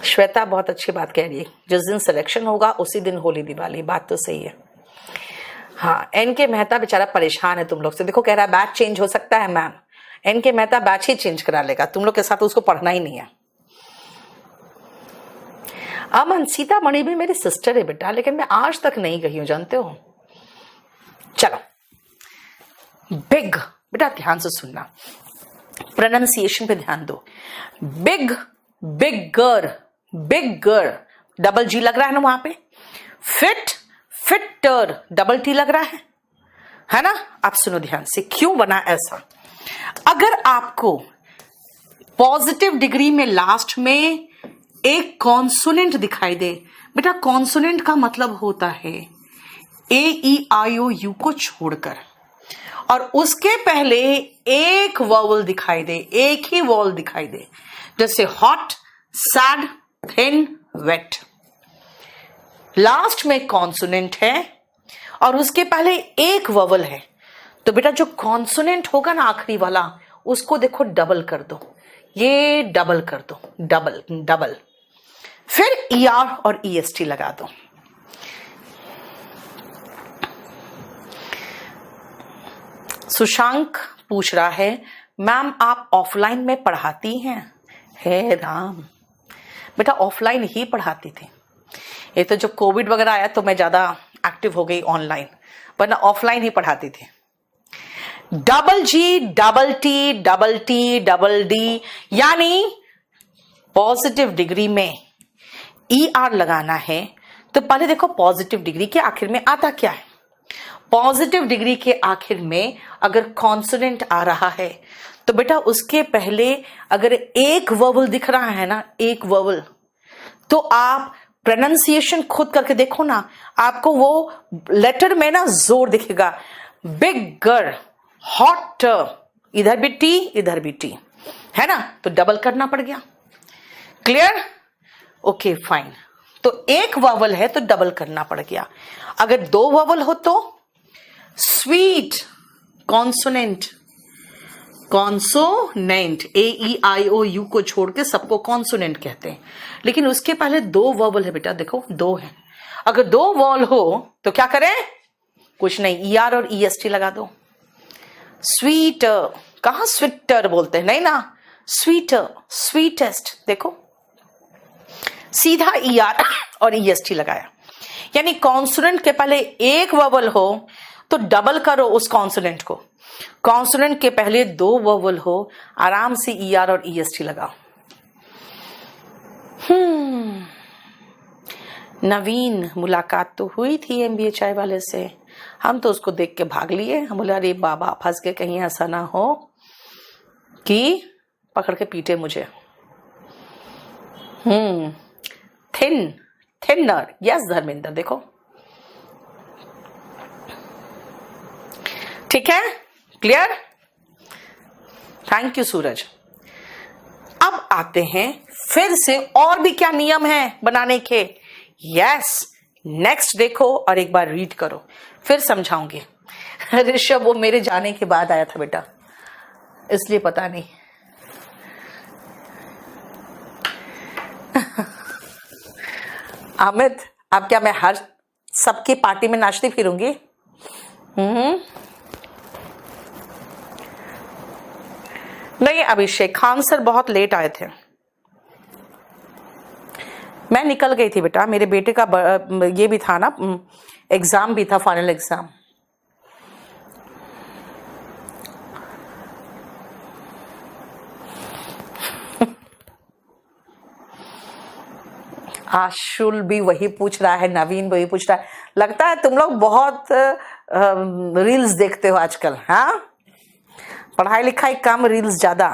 श्वेता बहुत अच्छी बात कह रही है, जिस दिन सिलेक्शन होगा उसी दिन होली दिवाली, बात तो सही है। हाँ, एनके मेहता बेचारा परेशान है तुम लोग से। देखो कह रहा है बैच चेंज हो सकता है मैम। एनके मेहता बैच ही चेंज करा लेगा, तुम लोग के साथ उसको पढ़ना ही नहीं है। अमन, सीतामढ़ी भी मेरी सिस्टर है बेटा, लेकिन मैं आज तक नहीं गई हूं, जानते हो। चलो, बिग बेटा ध्यान से सुनना, प्रोनाउंसिएशन पे ध्यान दो। बिग, बिगर, बिगर, डबल जी लग रहा है ना वहां पे। फिट, फिटर, डबल टी लग रहा है ना। आप सुनो ध्यान से, क्यों बना ऐसा। अगर आपको पॉजिटिव डिग्री में लास्ट में एक कॉन्सोनेंट दिखाई दे, बेटा कॉन्सोनेंट का मतलब होता है ए ई आई ओ यू को छोड़कर, और उसके पहले एक वॉवल दिखाई दे, एक ही वॉवल दिखाई दे, जैसे hot, sad, thin, wet. Last में कॉन्सोनेंट है और उसके पहले एक वॉवल है, तो बेटा जो कॉन्सोनेंट होगा ना आखिरी वाला, उसको देखो डबल कर दो, ये डबल कर दो, डबल डबल, फिर ER और EST लगा दो। सुशांक पूछ रहा है मैम आप ऑफलाइन में पढ़ाती हैं? हे राम, बेटा ऑफलाइन ही पढ़ाती थी। ये तो जो कोविड वगैरह आया तो मैं ज्यादा एक्टिव हो गई ऑनलाइन, वरना ऑफलाइन ही पढ़ाती थी। डबल जी, double T, double T, double D, यानी पॉजिटिव डिग्री में ER लगाना है तो पहले देखो पॉजिटिव डिग्री के आखिर में आता क्या है। पॉजिटिव डिग्री के आखिर में अगर कॉन्सोनेंट आ रहा है तो बेटा उसके पहले अगर एक वोवल दिख रहा है ना, एक वोवल, तो आप प्रोनाउंसिएशन खुद करके देखो ना, आपको वो लेटर में ना जोर दिखेगा। बिगर, हॉट, इधर भी टी, इधर भी टी, है ना, तो डबल करना पड़ गया। क्लियर? Okay fine. तो एक वोवल है तो डबल करना पड़ गया। अगर दो वोवल हो तो स्वीट, कॉन्सोनेंट, कॉन्सोनेंट, AEIOU को छोड़ के सबको कॉन्सोनेंट कहते हैं, लेकिन उसके पहले दो वोवल है बेटा, देखो दो है। अगर दो वोवल हो तो क्या करें? कुछ नहीं, ER और EST लगा दो। स्वीट, कहां स्वीटर बोलते हैं, नहीं ना, स्वीटर, स्वीटेस्ट, देखो सीधा ER और EST लगाया। यानी कॉन्सोनेंट के पहले एक वोवल हो तो डबल करो उस कॉन्सोनेंट को, कॉन्सोनेंट के पहले दो वोवल हो आराम से ER और EST लगाओ। नवीन, मुलाकात तो हुई थी MBA चाय वाले से, हम तो उसको देख के भाग लिए। हम बोले अरे बाबा फंस के कहीं ऐसा ना हो कि पकड़ के पीटे मुझे। थिन, थिनर, यस धर्मेंद्र, देखो ठीक है, क्लियर। थैंक यू सूरज। अब आते हैं फिर से, और भी क्या नियम है बनाने के। यस, नेक्स्ट देखो और एक बार रीड करो, फिर समझाऊंगी। ऋषभ वो मेरे जाने के बाद आया था बेटा, इसलिए पता नहीं। अमित, अब क्या मैं हर सबकी पार्टी में नाचती फिरूंगी? नहीं अभिषेक, खान सर बहुत लेट आए थे, मैं निकल गई थी बेटा। मेरे बेटे का ये भी था ना एग्जाम भी था, फाइनल एग्जाम। आशुल भी वही पूछ रहा है, नवीन वही पूछ रहा है। लगता है तुम लोग बहुत रील्स देखते हो आजकल। हाँ, पढ़ाई लिखाई कम, रील्स ज्यादा।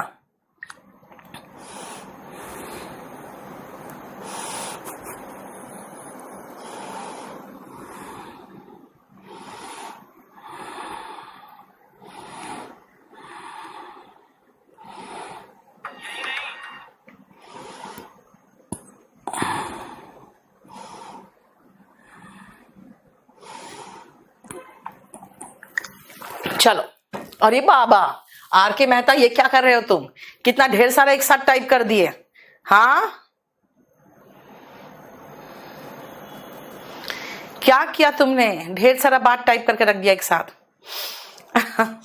चलो, अरे बाबा आर के मेहता, ये क्या कर रहे हो तुम? कितना ढेर सारा एक साथ टाइप कर दिए। हाँ, क्या किया तुमने? ढेर सारा बात टाइप करके रख दिया एक साथ।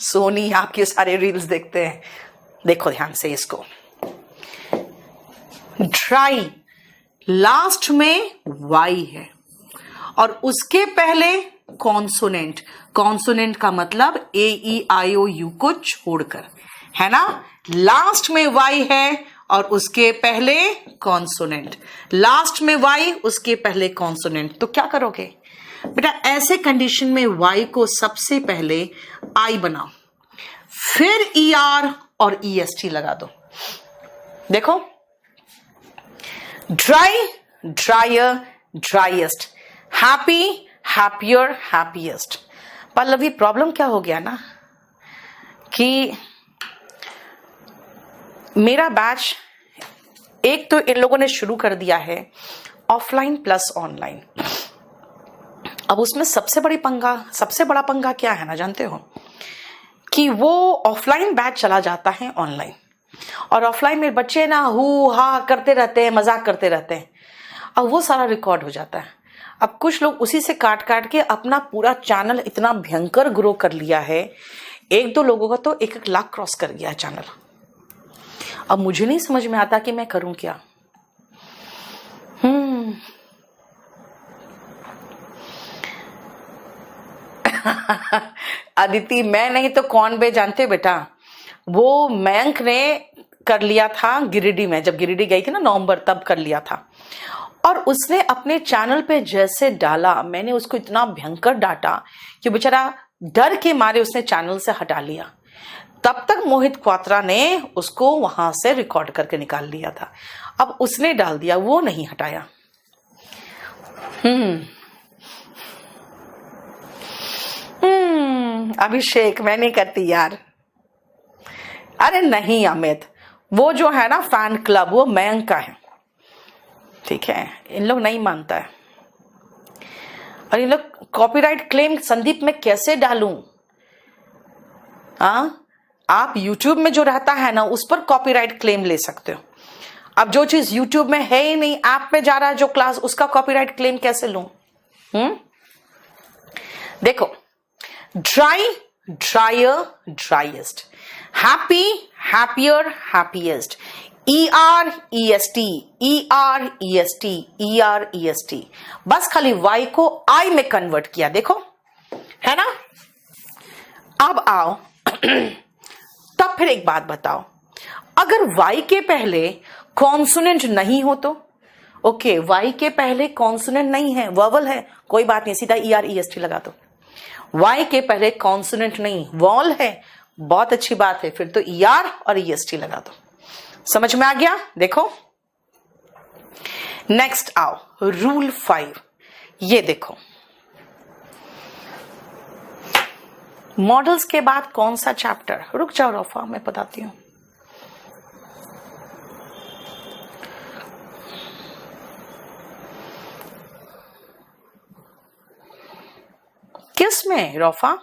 सोनी आपके सारे रील्स देखते हैं। देखो ध्यान से इसको, ड्राई लास्ट में वाई है और उसके पहले कॉन्सोनेंट। कॉन्सोनेंट का मतलब ए ई आई ओ यू को छोड़कर, है ना। लास्ट में वाई है और उसके पहले कॉन्सोनेंट। लास्ट में वाई, उसके पहले कॉन्सोनेंट। तो क्या करोगे बेटा, ऐसे कंडीशन में वाई को सबसे पहले आई बनाओ, फिर ई आर और ई एस टी लगा दो। देखो, dry, dryer, driest, happy, happier, happiest. Pallavi problem क्या हो गया ना कि मेरा बैच एक तो इन लोगों ने शुरू कर दिया है ऑफलाइन प्लस ऑनलाइन। अब उसमें सबसे बड़ा पंगा क्या है ना, जानते हो कि वो ऑफलाइन बैच चला जाता है ऑनलाइन, और ऑफलाइन में बच्चे ना हु हा करते रहते हैं, मजाक करते रहते हैं, अब वो सारा रिकॉर्ड हो जाता है। अब कुछ लोग उसी से काट काट के अपना पूरा चैनल इतना भयंकर ग्रो कर लिया है। एक दो लोगों का तो 1-1 लाख क्रॉस कर गया है चैनल। अब मुझे नहीं समझ में आता कि मैं करूं क्या। अदिति, मैं नहीं तो कौन बे, जानते बेटा, वो मयंक ने कर लिया था गिरिडीह में, जब गिरिडीह गई थी ना नवंबर, तब कर लिया था। और उसने अपने चैनल पे जैसे डाला, मैंने उसको इतना भयंकर डांटा कि बेचारा डर के मारे उसने चैनल से हटा लिया। तब तक मोहित क्वात्रा ने उसको वहां से रिकॉर्ड करके निकाल लिया था। अब उसने डाल दिया, वो नहीं हटाया। अभिषेक, मैं नहीं करती यार। अरे नहीं अमित, वो जो है ना फैन क्लब, वो मयंक का है, ठीक है। इन लोग नहीं मानता है। और इन लोग कॉपीराइट क्लेम संदीप में कैसे डालूं? आप YouTube में जो रहता है ना, उस पर कॉपीराइट क्लेम ले सकते हो। अब जो चीज YouTube में है ही नहीं, ऐप पे जा रहा है जो क्लास, उसका कॉपीराइट क्लेम कैसे लूं? देखो, dry, dryer, driest, happy, happier, happiest, ER EST, ER EST, ER EST। बस खाली Y को I में कन्वर्ट किया, देखो, है ना। अब आओ तब फिर एक बात बताओ, अगर Y के पहले कॉन्सोनेंट नहीं हो तो? ओके, Y के पहले कॉन्सोनेंट नहीं है, वॉवल है, कोई बात नहीं, सीधा ER EST लगा दो। Y के पहले कॉन्सोनेंट नहीं, वॉल है, बहुत अच्छी बात है, फिर तो ER और EST लगा दो। समझ में आ गया? देखो, नेक्स्ट आओ, रूल 5। ये देखो, मॉडल्स के बाद कौन सा चैप्टर? रुक जाओ रोफा, मैं बताती हूं। किस में रोफा?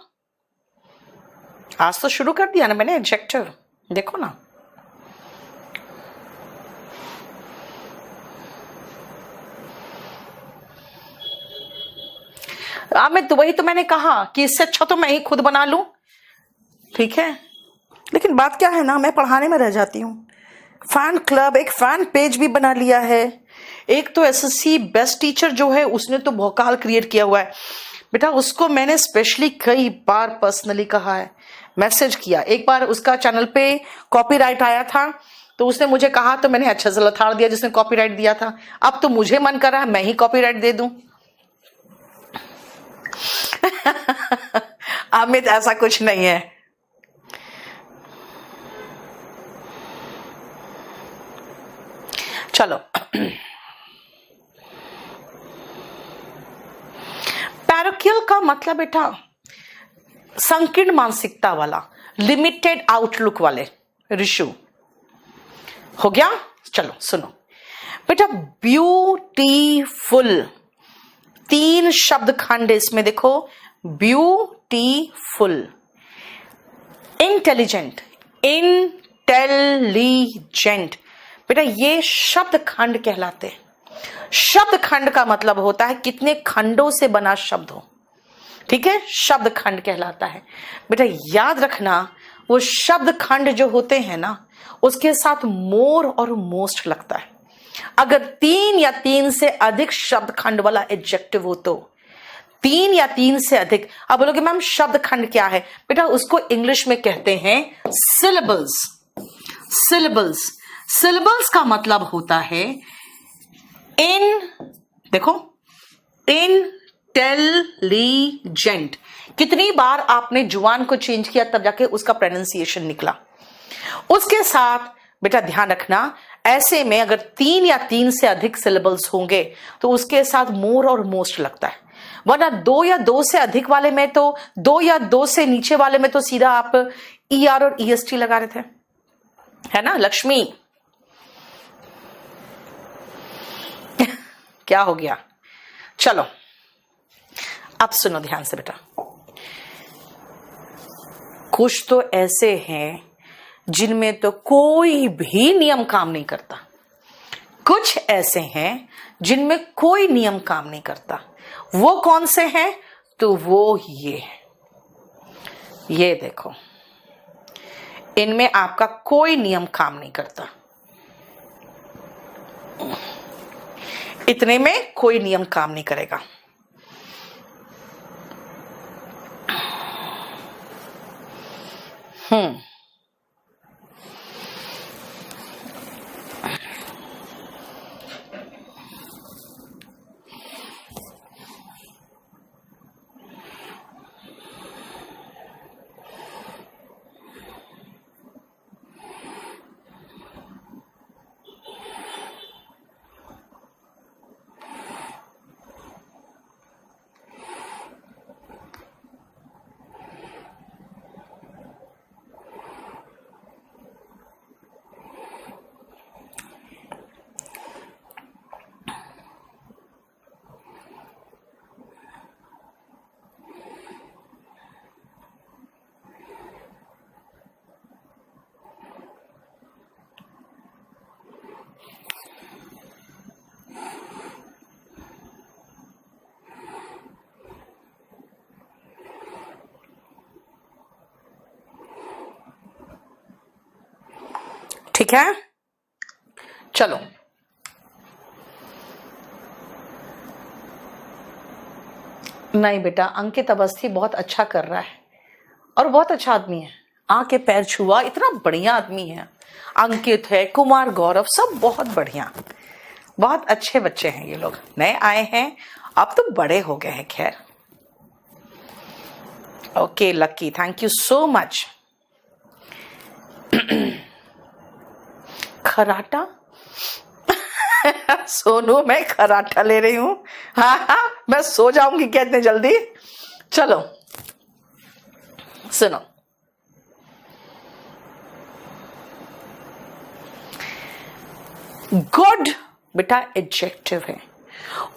आज तो शुरू कर दिया ना मैंने एडजेक्टिव, देखो ना। मैं तो वही तो मैंने कहा कि इससे अच्छा तो मैं ही खुद बना लूं, ठीक है। लेकिन बात क्या है ना, मैं पढ़ाने में रह जाती हूँ। फैन क्लब, एक फैन पेज भी बना लिया है। एक तो एसएससी बेस्ट टीचर जो है, उसने तो भौकाल क्रिएट किया हुआ है। बेटा उसको मैंने स्पेशली कई बार पर्सनली कहा है, मैसेज किया। एक बार उसका चैनल पे कॉपीराइट आया था तो उसने मुझे कहा तो मैंने अच्छा से लथाड़ दिया जिसने कॉपीराइट दिया था। अब तो मुझे मन कर रहा है मैं ही कॉपीराइट दे दूं। अमित ऐसा कुछ नहीं है। चलो पैरोकियल का मतलब बेटा संकीर्ण मानसिकता वाला, लिमिटेड आउटलुक वाले ऋषु। हो गया? चलो सुनो बेटा, ब्यूटीफुल 3 शब्द खंड इसमें देखो, ब्यूटीफुल, इंटेलिजेंट, इंटेलिजेंट, बेटा ये शब्द खंड कहलाते हैं। शब्द खंड का मतलब होता है कितने खंडों से बना शब्द हो, ठीक है, शब्द खंड कहलाता है। बेटा याद रखना वो शब्द खंड जो होते हैं ना उसके साथ मोर और मोस्ट लगता है। अगर 3 या 3 से अधिक शब्द खंड वाला एडजेक्टिव हो तो 3 या 3 से अधिक। अब बोलोगे मैम शब्द खंड क्या है? बेटा उसको इंग्लिश में कहते हैं सिलेबल्स। सिलेबल्स, सिलेबल्स का मतलब होता है देखो इंटेलिजेंट। कितनी बार आपने जुबान को चेंज किया तब जाके उसका प्रोनाउंसिएशन निकला। उसके साथ बेटा ध्यान रखना, ऐसे में अगर 3 या 3 से अधिक सिलेबल्स होंगे तो उसके साथ मोर और मोस्ट लगता है, वरना 2 या 2 से अधिक वाले में तो 2 या 2 से नीचे वाले में तो सीधा आप ER और EST लगा रहे थे, है ना लक्ष्मी? क्या हो गया? चलो अब सुनो ध्यान से बेटा, कुछ तो ऐसे हैं जिनमें तो कोई भी नियम काम नहीं करता, कुछ ऐसे हैं जिनमें कोई नियम काम नहीं करता। वो कौन से हैं? तो वो ये देखो, इनमें आपका कोई नियम काम नहीं करता, इतने में कोई नियम काम नहीं करेगा। ठीक है, चलो नहीं बेटा, अंकित अवस्थी बहुत अच्छा कर रहा है और बहुत अच्छा आदमी है, आके पैर छुआ, इतना बढ़िया आदमी है। अंकित है, कुमार गौरव, सब बहुत बढ़िया, बहुत अच्छे बच्चे हैं ये लोग, नए आए हैं, अब तो बड़े हो गए हैं। खैर okay Lucky, thank you so much. खराटा सोनू मैं खराटा ले रही हूं, हाँ मैं सो जाऊंगी क्या इतने जल्दी? चलो सुनो, गुड बेटा एडजेक्टिव है,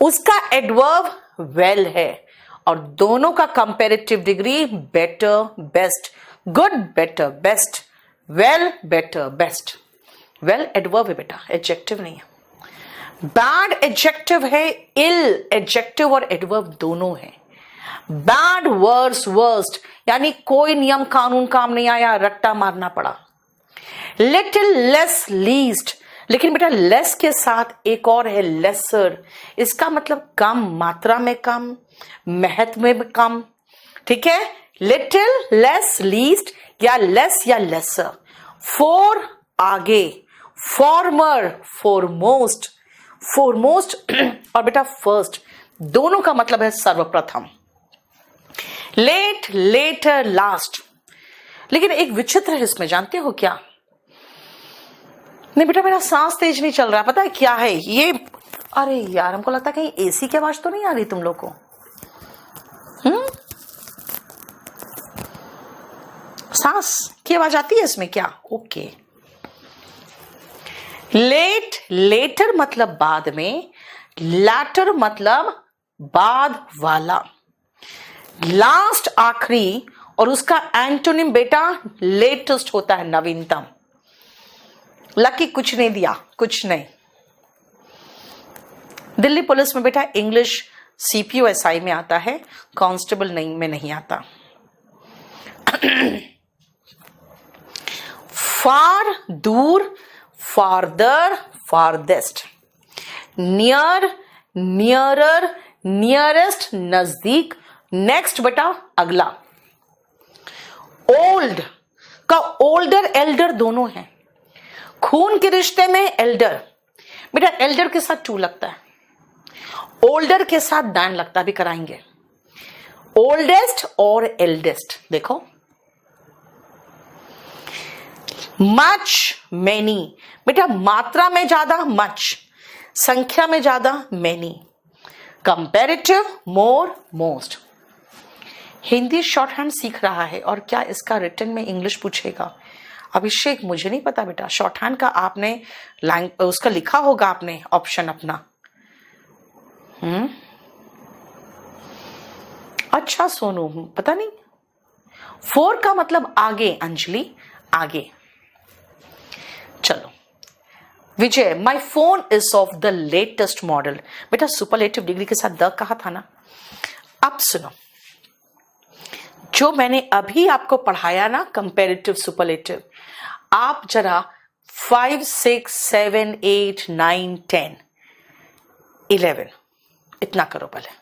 उसका एडवर्ब वेल है, और दोनों का comparative degree better best. Good better best, well better best. Well adverb है बेटा, एडजेक्टिव नहीं है। बैड एडजेक्टिव है, इल एडजेक्टिव और एडवर्ब दोनों है। बैड वर्स वर्स्ट, यानी कोई नियम कानून काम नहीं आया, रट्टा मारना पड़ा। लिटिल लेस लीस्ट, लेकिन बेटा लेस के साथ एक और है लेसर, इसका मतलब कम, मात्रा में कम, महत्व में कम, ठीक है, लिटिल, लेस, लीस्ट, या लेस या लेसर, फोर आगे, फॉर्मर, फोरमोस्ट, फोरमोस्ट और बेटा फर्स्ट दोनों का मतलब है सर्वप्रथम। Late, latter, last. लेकिन एक विचित्र है इसमें, जानते हो क्या? नहीं बेटा, मेरा सांस तेज नहीं चल रहा, पता है क्या है ये? अरे यार, हमको लगता है कहीं एसी की आवाज तो नहीं आ रही तुम लोग को? सांस की आवाज आती है इसमें क्या? ओके। लेट, लेटर मतलब बाद में, लैटर मतलब बाद वाला, लास्ट आखिरी, और उसका एंटोनिम बेटा लेटेस्ट होता है, नवीनतम। लकी कुछ नहीं दिया, कुछ नहीं। दिल्ली पुलिस में बेटा इंग्लिश सीपीओ एसआई में आता है, कांस्टेबल नहीं में नहीं आता। फार दूर, farther, farthest, near, nearer, nearest नजदीक, नेक्स्ट बेटा अगला। ओल्ड का ओल्डर एल्डर दोनों हैं। खून के रिश्ते में एल्डर बेटा, एल्डर के साथ टू लगता है, ओल्डर के साथ डैन लगता भी कराएंगे। ओल्डेस्ट और एल्डेस्ट देखो। मच, मेनी बेटा, मात्रा में ज्यादा मच, संख्या में ज्यादा मेनी। कंपैरेटिव, मोर, मोस्ट। हिंदी शॉर्ट हैंड सीख रहा है और क्या इसका रिटन में इंग्लिश पूछेगा? अभिषेक मुझे नहीं पता बेटा, शॉर्ट हैंड का आपने उसका लिखा होगा आपने ऑप्शन अपना। अच्छा सोनू, पता नहीं। फोर का मतलब आगे, अंजलि आगे। चलो Vijay, my phone is of the latest model. बेटा सुपरलेटिव डिग्री के साथ द कहा था ना। अब सुनो, जो मैंने अभी आपको पढ़ाया ना कंपैरेटिव सुपरलेटिव, आप जरा 5, 6, 7, 8, 9, 10, 11 इतना करो पहले।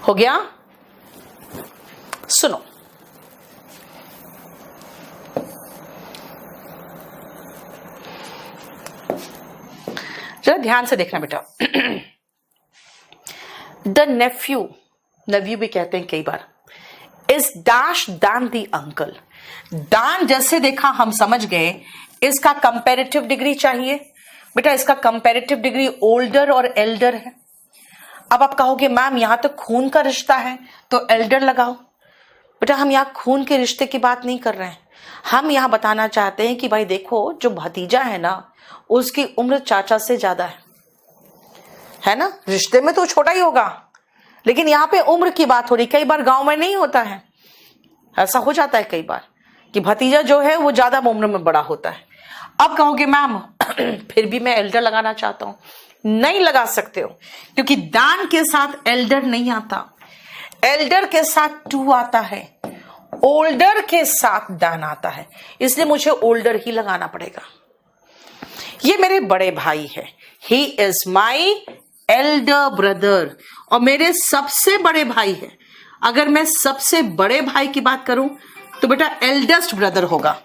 हो गया? सुनो, जरा ध्यान से देखना बेटा। द नेफ्यू, नेफ्यू भी कहते हैं कई बार, is dash than the uncle. दान जैसे देखा हम समझ गए, इसका कंपैरेटिव डिग्री चाहिए बेटा। इसका कंपैरेटिव डिग्री ओल्डर और एल्डर है। अब आप कहोगे मैम यहां तो खून का रिश्ता है तो एल्डर लगाओ। बेटा हम यहां खून के रिश्ते की बात नहीं कर रहे हैं, हम यहां बताना चाहते हैं कि भाई देखो जो भतीजा है ना उसकी उम्र चाचा से ज्यादा है ना। रिश्ते में तो छोटा ही होगा, लेकिन यहाँ पे उम्र की बात हो रही। कई बार गांव में नहीं होता है, ऐसा हो जाता है कई बार कि भतीजा जो है वो ज्यादा उम्र में बड़ा होता है। अब कहोगे मैम फिर भी मैं एल्डर लगाना चाहता हूं, नहीं लगा सकते हो क्योंकि दान के साथ एल्डर नहीं आता, एल्डर के साथ टू आता है। ओल्डर के साथ डन आता है, इसलिए मुझे ओल्डर ही लगाना पड़ेगा। ये मेरे बड़े भाई है, he is my elder brother, और मेरे सबसे बड़े भाई है। अगर मैं सबसे बड़े भाई की बात करूं तो बेटा एल्डेस्ट ब्रदर होगा।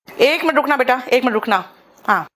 एक मिनट रुकना बेटा, एक मिनट रुकना। हाँ,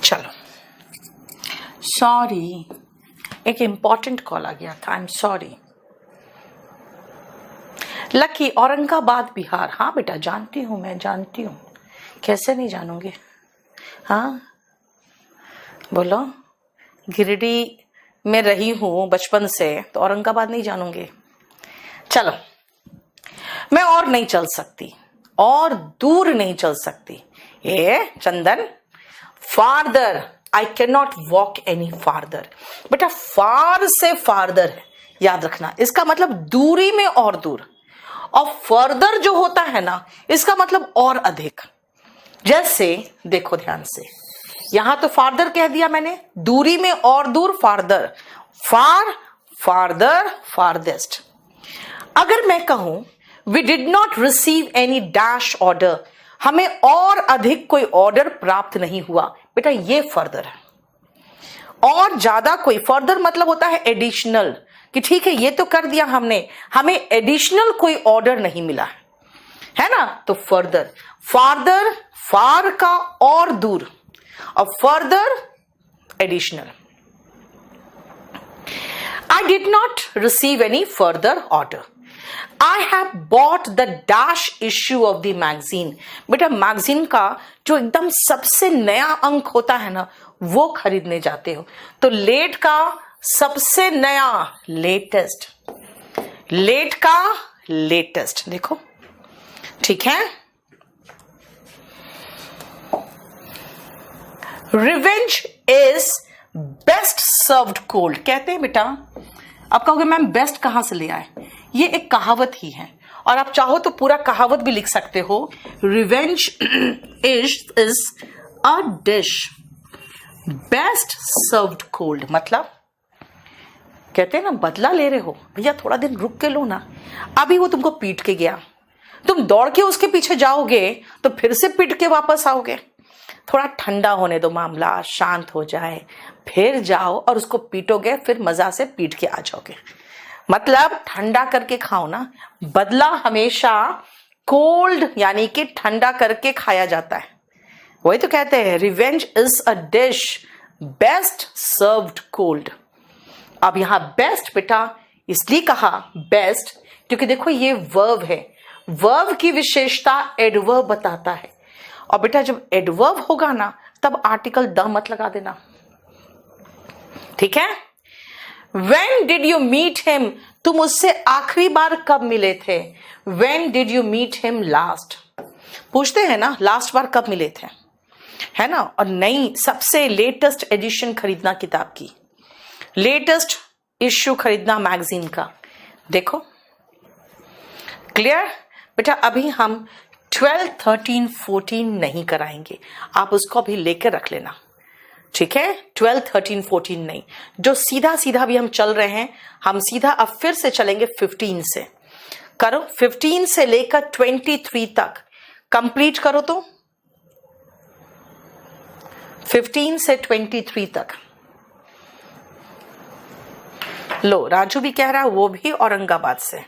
चलो, सॉरी, एक इंपॉर्टेंट कॉल आ गया था, I am sorry. Lucky, Aurangabad Bihar. हाँ बेटा जानती हूँ, मैं जानती हूँ, कैसे नहीं जानूंगी। हाँ बोलो, गिरिडीह में रही हूँ बचपन से, तो औरंगाबाद नहीं जानूंगी। चलो, मैं और नहीं चल सकती, और दूर नहीं चल सकती। ये Chandan, farther, I can not walk any farther. बेटा फार से फार्दर है, याद रखना, इसका मतलब दूरी में और दूर, और फर्दर जो होता है ना, इसका मतलब और अधिक। जैसे देखो ध्यान से, यहां तो फार्दर कह दिया मैंने, दूरी में और दूर फार्दर, फार, फार्दर, फार्देस्ट। अगर मैं कहूं we did not receive any dash order, हमें और अधिक कोई ऑर्डर प्राप्त नहीं हुआ, बेटा ये फर्दर है। और ज्यादा कोई, फर्दर मतलब होता है एडिशनल, कि ठीक है ये तो कर दिया हमने, हमें एडिशनल कोई ऑर्डर नहीं मिला है ना, तो फर्दर। फार्दर, फार का और दूर, और further additional. I did not receive any further order. I have bought the dash issue of the magazine. बेटा मैगजीन का जो एकदम सबसे नया अंक होता है ना, वो खरीदने जाते हो, तो लेट का सबसे नया, लेटेस्ट, लेट का लेटेस्ट, देखो ठीक है। Revenge is best served cold, कहते हैं बेटा। आप कहोगे मैम बेस्ट कहां से ले आए, ये एक कहावत ही है, और आप चाहो तो पूरा कहावत भी लिख सकते हो। Revenge is a dish best served cold, मतलब कहते हैं ना, बदला ले रहे हो भैया, थोड़ा दिन रुक के लो ना। अभी वो तुमको पीट के गया, तुम दौड़ के उसके पीछे जाओगे तो फिर से पीट के वापस आओगे। थोड़ा ठंडा होने दो, मामला शांत हो जाए, फिर जाओ और उसको पीटोगे, फिर मजा से पीट के आ जाओगे। मतलब ठंडा करके खाओ ना, बदला हमेशा कोल्ड यानी कि ठंडा करके खाया जाता है। वही तो कहते हैं revenge is a dish best served cold. अब यहां बेस्ट बेटा इसलिए कहा बेस्ट क्योंकि देखो ये वर्ब है, वर्ब की विशेषता एडवर्ब बताता है, और बेटा जब एडवर्ब होगा ना तब आर्टिकल द मत लगा देना, ठीक है। When did you meet him? तुम उससे आखिरी बार कब मिले थे? When did you meet him last? पूछते हैं ना लास्ट बार कब मिले थे, है ना। और नई सबसे लेटेस्ट एडिशन खरीदना किताब की, लेटेस्ट इश्यू खरीदना मैगजीन का, देखो क्लियर बेटा। अभी हम 12, 13, 14 नहीं कराएंगे, आप उसको अभी लेकर रख लेना, ठीक है। 12, 13, 14 नहीं, जो सीधा सीधा भी हम चल रहे हैं, हम सीधा अब फिर से चलेंगे 15 से। करो 15 से लेकर 23 तक कंप्लीट करो, तो 15 से 23 तक। लो राजू भी कह रहा है, वो भी औरंगाबाद से।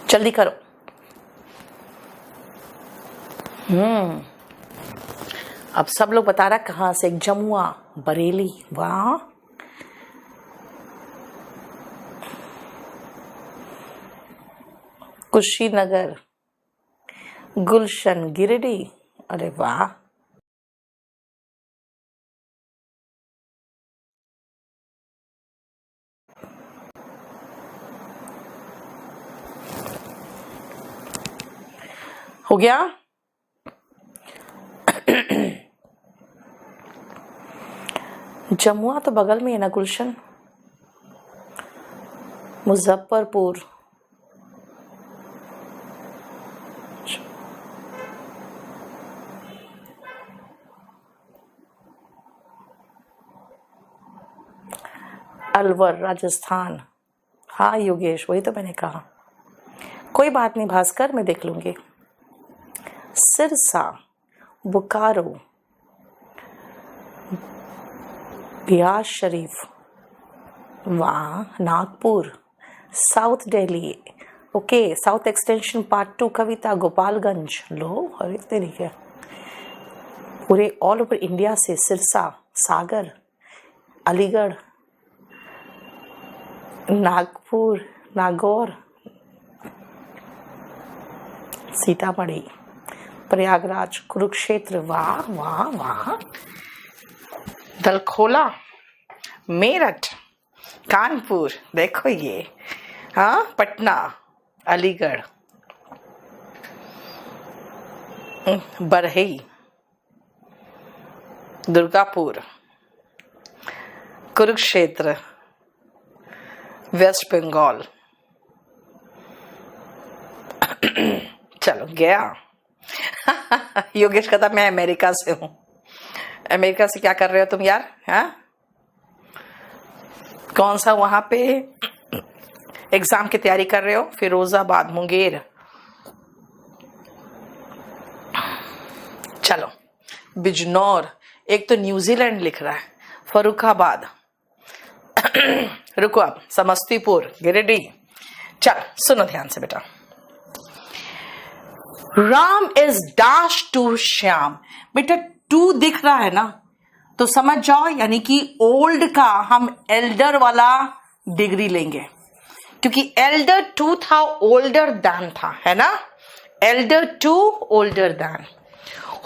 जल्दी करो। अब सब लोग बता रहा कहां से, जमुआ, बरेली, वाह। कुशीनगर, गुलशन, गिरिडीह, अरे वाह। हो गया। जमुआ तो बगल में है ना गुलशन। मुजफ्फरपुर, अलवर राजस्थान। हाँ योगेश, वही तो मैंने कहा। कोई बात नहीं भास्कर, मैं देख लूंगी। सिरसा, बोकारो, बिहार शरीफ, वाह, Nagpur, south Delhi, okay, south extension part 2 कविता, गोपालगंज। लो अरे तरीके, पूरे ऑल ओवर इंडिया से सिरसा, सागर, अलीगढ़, नागपुर, नागौर, सीतामढ़ी, प्रयागराज, कुरुक्षेत्र, वाह वाह वाह, दलखोला, मेरठ, कानपुर, देखो ये, हाँ, पटना, अलीगढ़, बरही, दुर्गापुर, कुरुक्षेत्र, वेस्ट बंगाल। चलो गया। योगेश कहता मैं अमेरिका से हूं। अमेरिका से क्या कर रहे हो तुम यार? हाँ, कौन सा वहां पे एग्जाम की तैयारी कर रहे हो? फिरोजाबाद, मुंगेर। चलो, बिजनौर, एक तो न्यूजीलैंड लिख रहा है, फरुखाबाद, रुको आप, समस्तीपुर, गिरिडीह। चल सुनो ध्यान से बेटा। Ram is dash to Shyam. बेटा टू दिख रहा है ना, तो समझ जाओ यानी कि ओल्ड का हम एल्डर वाला डिग्री लेंगे, क्योंकि एल्डर टू था, ओल्डर दैन था, है ना। Elder to, older than.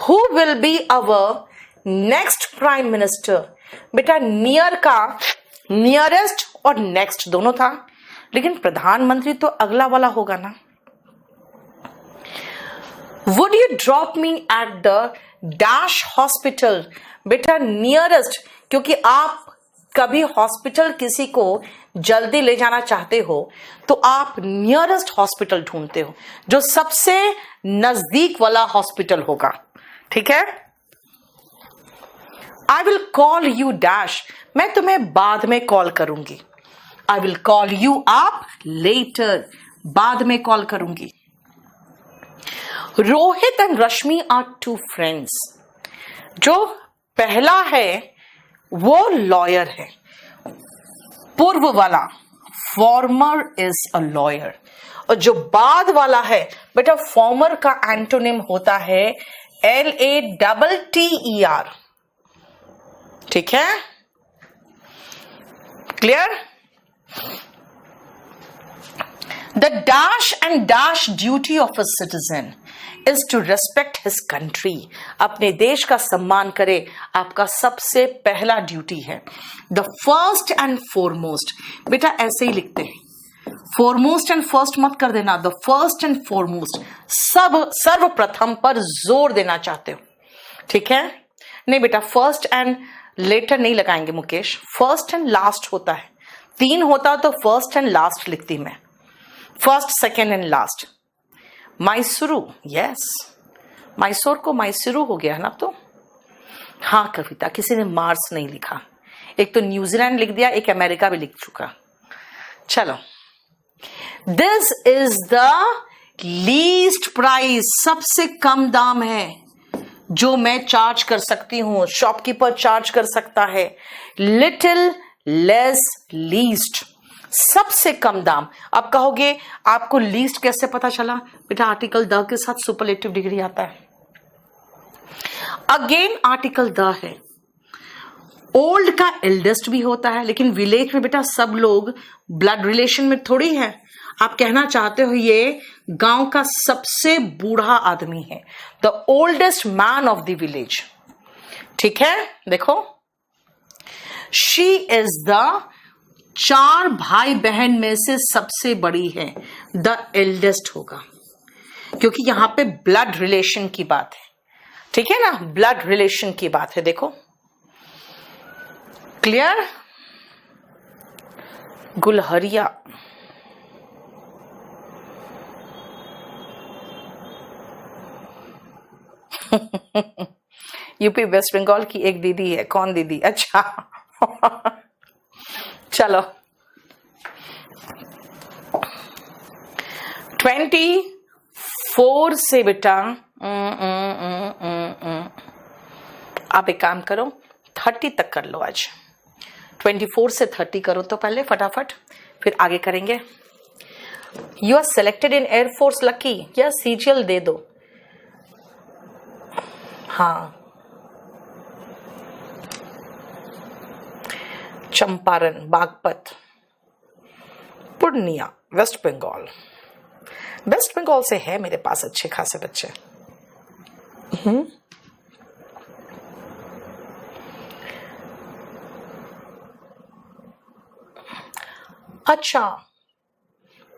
Who will be our next prime minister. बेटा नियर का नियरेस्ट और नेक्स्ट दोनों था, लेकिन प्रधानमंत्री तो अगला वाला होगा ना। Would you drop me at the dash hospital. बेटा नियरेस्ट, क्योंकि आप कभी हॉस्पिटल किसी को जल्दी ले जाना चाहते हो तो आप नियरेस्ट हॉस्पिटल ढूंढते हो, जो सबसे नजदीक वाला हॉस्पिटल होगा, ठीक है। I will call you dash, मैं तुम्हें बाद में कॉल करूंगी। I will call you up later, बाद में कॉल करूंगी। Rohit and Rashmi are two friends. जो पहला है वो लॉयर है, पूर्व वाला फॉर्मर इज अ लॉयर, और जो बाद वाला है बेटा फॉर्मर का एंटोनिम होता है LATTER, ठीक है, clear. The dash and dash duty of a citizen is to respect his country. अपने देश का सम्मान करे, आपका सबसे पहला ड्यूटी है। द फर्स्ट एंड फॉरमोस्ट, बेटा ऐसे ही लिखते हैं, फॉरमोस्ट एंड फर्स्ट मत कर देना, द फर्स्ट एंड फॉरमोस्ट, सब सर्वप्रथम पर जोर देना चाहते हो, ठीक है। नहीं बेटा फर्स्ट एंड लेटर नहीं लगाएंगे मुकेश, फर्स्ट एंड लास्ट होता है, 3 होता तो फर्स्ट एंड लास्ट लिखती मैं, first second and last. Mysuru, yes, Mysore को मैसूरू हो गया है ना। तो हाँ कविता, किसी ने मार्स नहीं लिखा, एक तो न्यूजीलैंड लिख दिया, एक अमेरिका भी लिख चुका। चलो, this is the least price, सबसे कम दाम है जो मैं चार्ज कर सकती हूं, शॉपकीपर चार्ज कर सकता है। लिटिल लेस लीस्ट, सबसे कम दाम। अब कहोगे आपको लीस्ट कैसे पता चला? बेटा आर्टिकल द के साथ सुपरलेटिव डिग्री आता है। अगेन आर्टिकल द है, ओल्ड का एल्डेस्ट भी होता है, लेकिन विलेज में बेटा सब लोग ब्लड रिलेशन में थोड़ी है। आप कहना चाहते हो ये गांव का सबसे बूढ़ा आदमी है, the oldest man of the village, ठीक है। देखो, शी इज द 4 भाई बहन में से सबसे बड़ी है, द एल्डेस्ट होगा, क्योंकि यहां पे ब्लड रिलेशन की बात है, ठीक है ना, ब्लड रिलेशन की बात है। देखो clear? Gulhariya, UP West Bengal की एक दीदी है। कौन दीदी? अच्छा चलो 24 से बेटा आप एक काम करो 30 तक कर लो आज। 24 से 30 करो तो पहले फटाफट, फिर आगे करेंगे। You are selected in air force lucky, या सीजीएल दे दो। हाँ, चंपारण, बागपत, पूर्णिया, वेस्ट बंगाल। वेस्ट बंगाल से है मेरे पास अच्छे खासे बच्चे। अच्छा,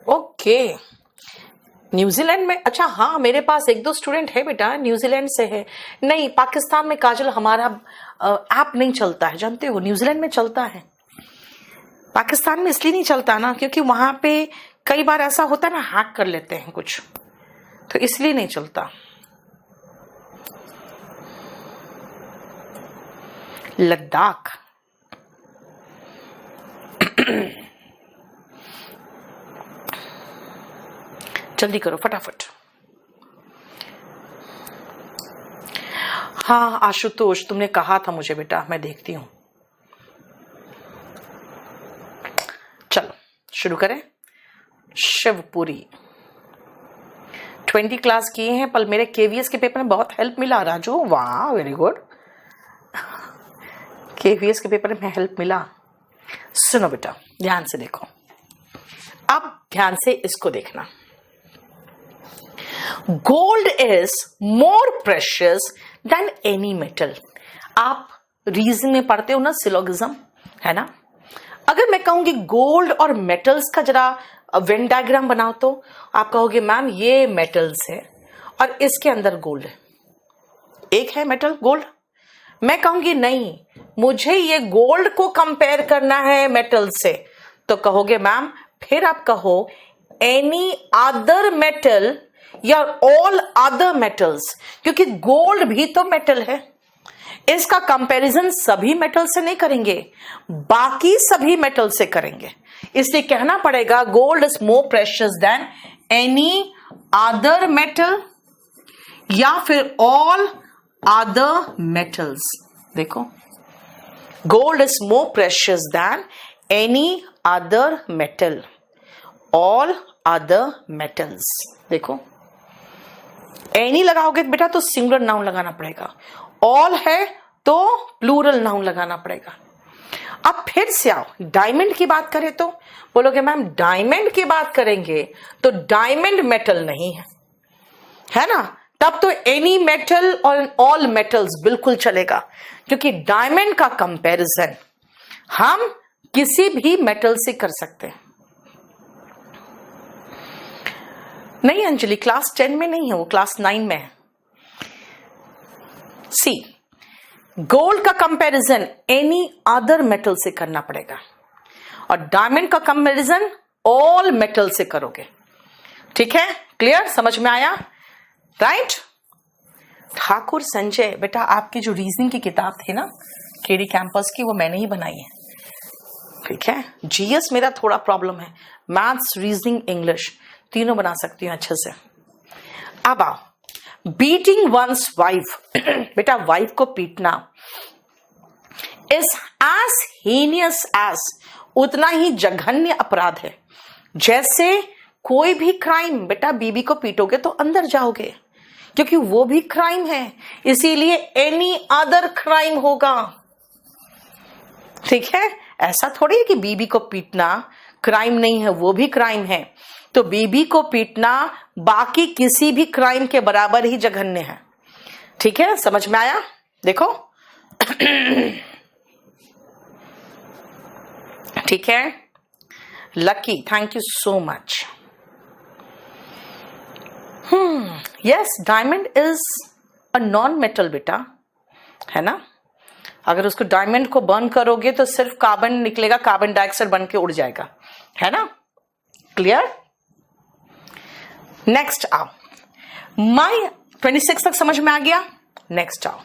ओके, न्यूजीलैंड में। अच्छा हाँ, मेरे पास एक दो स्टूडेंट है बेटा न्यूजीलैंड से है। नहीं, पाकिस्तान में काजल हमारा ऐप नहीं चलता है, जानते हो। न्यूजीलैंड में चलता है, पाकिस्तान में इसलिए नहीं चलता ना क्योंकि वहां पे कई बार ऐसा होता है ना, हैक कर लेते हैं कुछ, तो इसलिए नहीं चलता। लद्दाख जल्दी करो फटाफट। हाँ आशुतोष, तुमने कहा था मुझे बेटा, मैं देखती हूं। चलो शुरू करें। शिवपुरी 20 क्लास किए हैं, पर मेरे केवीएस के पेपर में बहुत हेल्प मिला राजू। वाह, वेरी गुड। केवीएस के पेपर में हेल्प मिला। सुनो बेटा, ध्यान से देखो, अब ध्यान से इसको देखना। Gold is more precious than any metal. आप रीजन में पढ़ते हो ना, सिलोगिज्म है ना। अगर मैं कहूंगी गोल्ड और मेटल्स का जरा वेन डायग्राम बनाओ तो आप कहोगे मैम ये मेटल्स है और इसके अंदर गोल्ड है। एक है मेटल गोल्ड। मैं कहूंगी नहीं, मुझे ये गोल्ड को कंपेयर करना है मेटल से, तो कहोगे मैम फिर आप कहो एनी अदर मेटल या ऑल अदर मेटल्स, क्योंकि गोल्ड भी तो मेटल है। इसका कंपैरिजन सभी मेटल से नहीं करेंगे, बाकी सभी मेटल से करेंगे। इसलिए कहना पड़ेगा gold is more precious than any other metal या फिर ऑल अदर मेटल्स। देखो, gold is more precious than any other metal, all other metals. देखो, एनी लगाओगे बेटा तो सिंगुलर नाउन लगाना पड़ेगा, ऑल है तो प्लूरल नाउन लगाना पड़ेगा। अब फिर से आओ, डायमंड की बात करें तो बोलोगे मैम डायमंड की बात करेंगे तो डायमंड मेटल नहीं है, है ना। तब तो एनी मेटल और ऑल मेटल्स बिल्कुल चलेगा, क्योंकि डायमंड का कंपैरिजन हम किसी भी मेटल से कर सकते हैं। नहीं अंजलि, क्लास 10 में नहीं है वो, क्लास 9 में है। सी, गोल्ड का कंपैरिजन एनी अदर मेटल से करना पड़ेगा और डायमंड का कंपैरिजन ऑल मेटल से करोगे। ठीक है, क्लियर, समझ में आया? राइट। ठाकुर संजय बेटा, आपकी जो रीजनिंग की किताब थी ना केडी कैंपस की, वो मैंने ही बनाई है। ठीक है, जीएस मेरा थोड़ा प्रॉब्लम है, मैथ्स, रीजनिंग, इंग्लिश तीनों बना सकती हूँ अच्छे से। अब आओ, बीटिंग वंस वाइफ बेटा, वाइफ को पीटना इज एज हीनियस एज, उतना ही जघन्य अपराध है जैसे कोई भी क्राइम। बेटा बीबी को पीटोगे तो अंदर जाओगे, क्योंकि वो भी क्राइम है, इसीलिए एनी अदर क्राइम होगा। ठीक है, ऐसा थोड़ी है कि बीबी को पीटना क्राइम नहीं है, वो भी क्राइम है। तो बीबी को पीटना बाकी किसी भी क्राइम के बराबर ही जघन्य है। ठीक है, समझ में आया? देखो ठीक है, lucky, thank you so much. Yes, diamond is a non metal बेटा, है ना। अगर उसको डायमंड को बर्न करोगे तो सिर्फ कार्बन निकलेगा, कार्बन डाइऑक्साइड बन के उड़ जाएगा, है ना? क्लियर? नेक्स्ट आओ, माई 26 तक समझ में आ गया? नेक्स्ट आओ,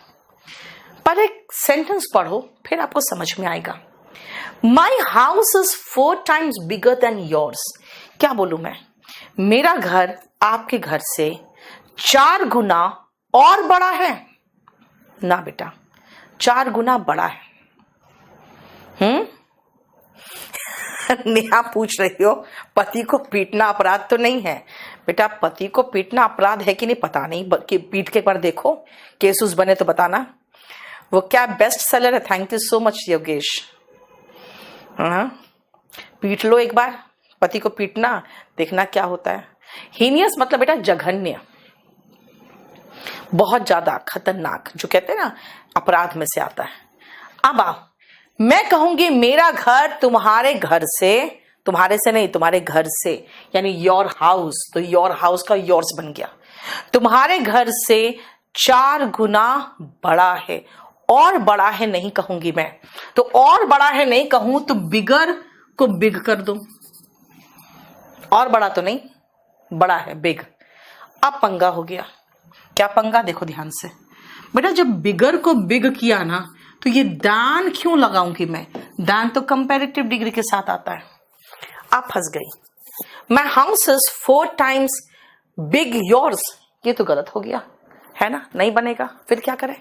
पर एक सेंटेंस पढ़ो फिर आपको समझ में आएगा। माई house is 4 times bigger than yours. क्या बोलूं मैं? मेरा घर आपके घर से 4 गुना और बड़ा है। ना बेटा, 4 गुना बड़ा है। नेहा पूछ रही हो पति को पीटना अपराध तो नहीं है। बेटा, पति को पीटना अपराध है कि नहीं पता नहीं, कि पीट के एक बार देखो, केस बने तो बताना। वो क्या बेस्ट सेलर है। Thank you so much Yogesh. पीट लो एक बार, पति को पीटना, देखना क्या होता है। हीनियस मतलब बेटा जघन्य, बहुत ज्यादा खतरनाक, जो कहते हैं ना अपराध में से आता है। अब आओ, मैं कहूंगी मेरा घर तुम्हारे घर से, तुम्हारे से नहीं, तुम्हारे घर से, यानी योर हाउस, तो योर हाउस का योर्स बन गया। तुम्हारे घर से 4 गुना बड़ा है। और बड़ा है नहीं कहूंगी मैं, तो और बड़ा है नहीं कहूं तो बिगर को बिग कर दो। और बड़ा तो नहीं, बड़ा है, बिग। अब पंगा हो गया। क्या पंगा? देखो ध्यान से बेटा, जब बिगर को बिग किया ना, तो ये दान क्यों लगाऊंगी मैं? दान तो कंपैरेटिव डिग्री के साथ आता है। आप फंस गई। माई house is 4 times big yours. ये तो गलत हो गया, है ना? नहीं बनेगा, फिर क्या करें?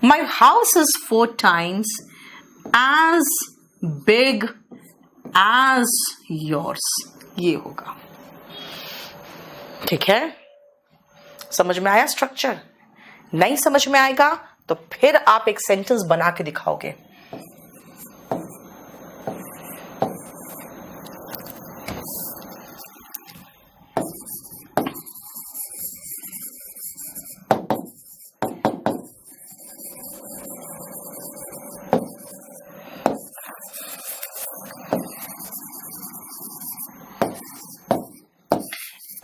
My house is 4 times as big as yours. ये होगा, ठीक है? समझ में आया स्ट्रक्चर? नहीं समझ में आएगा तो फिर आप एक सेंटेंस बना के दिखाओगे।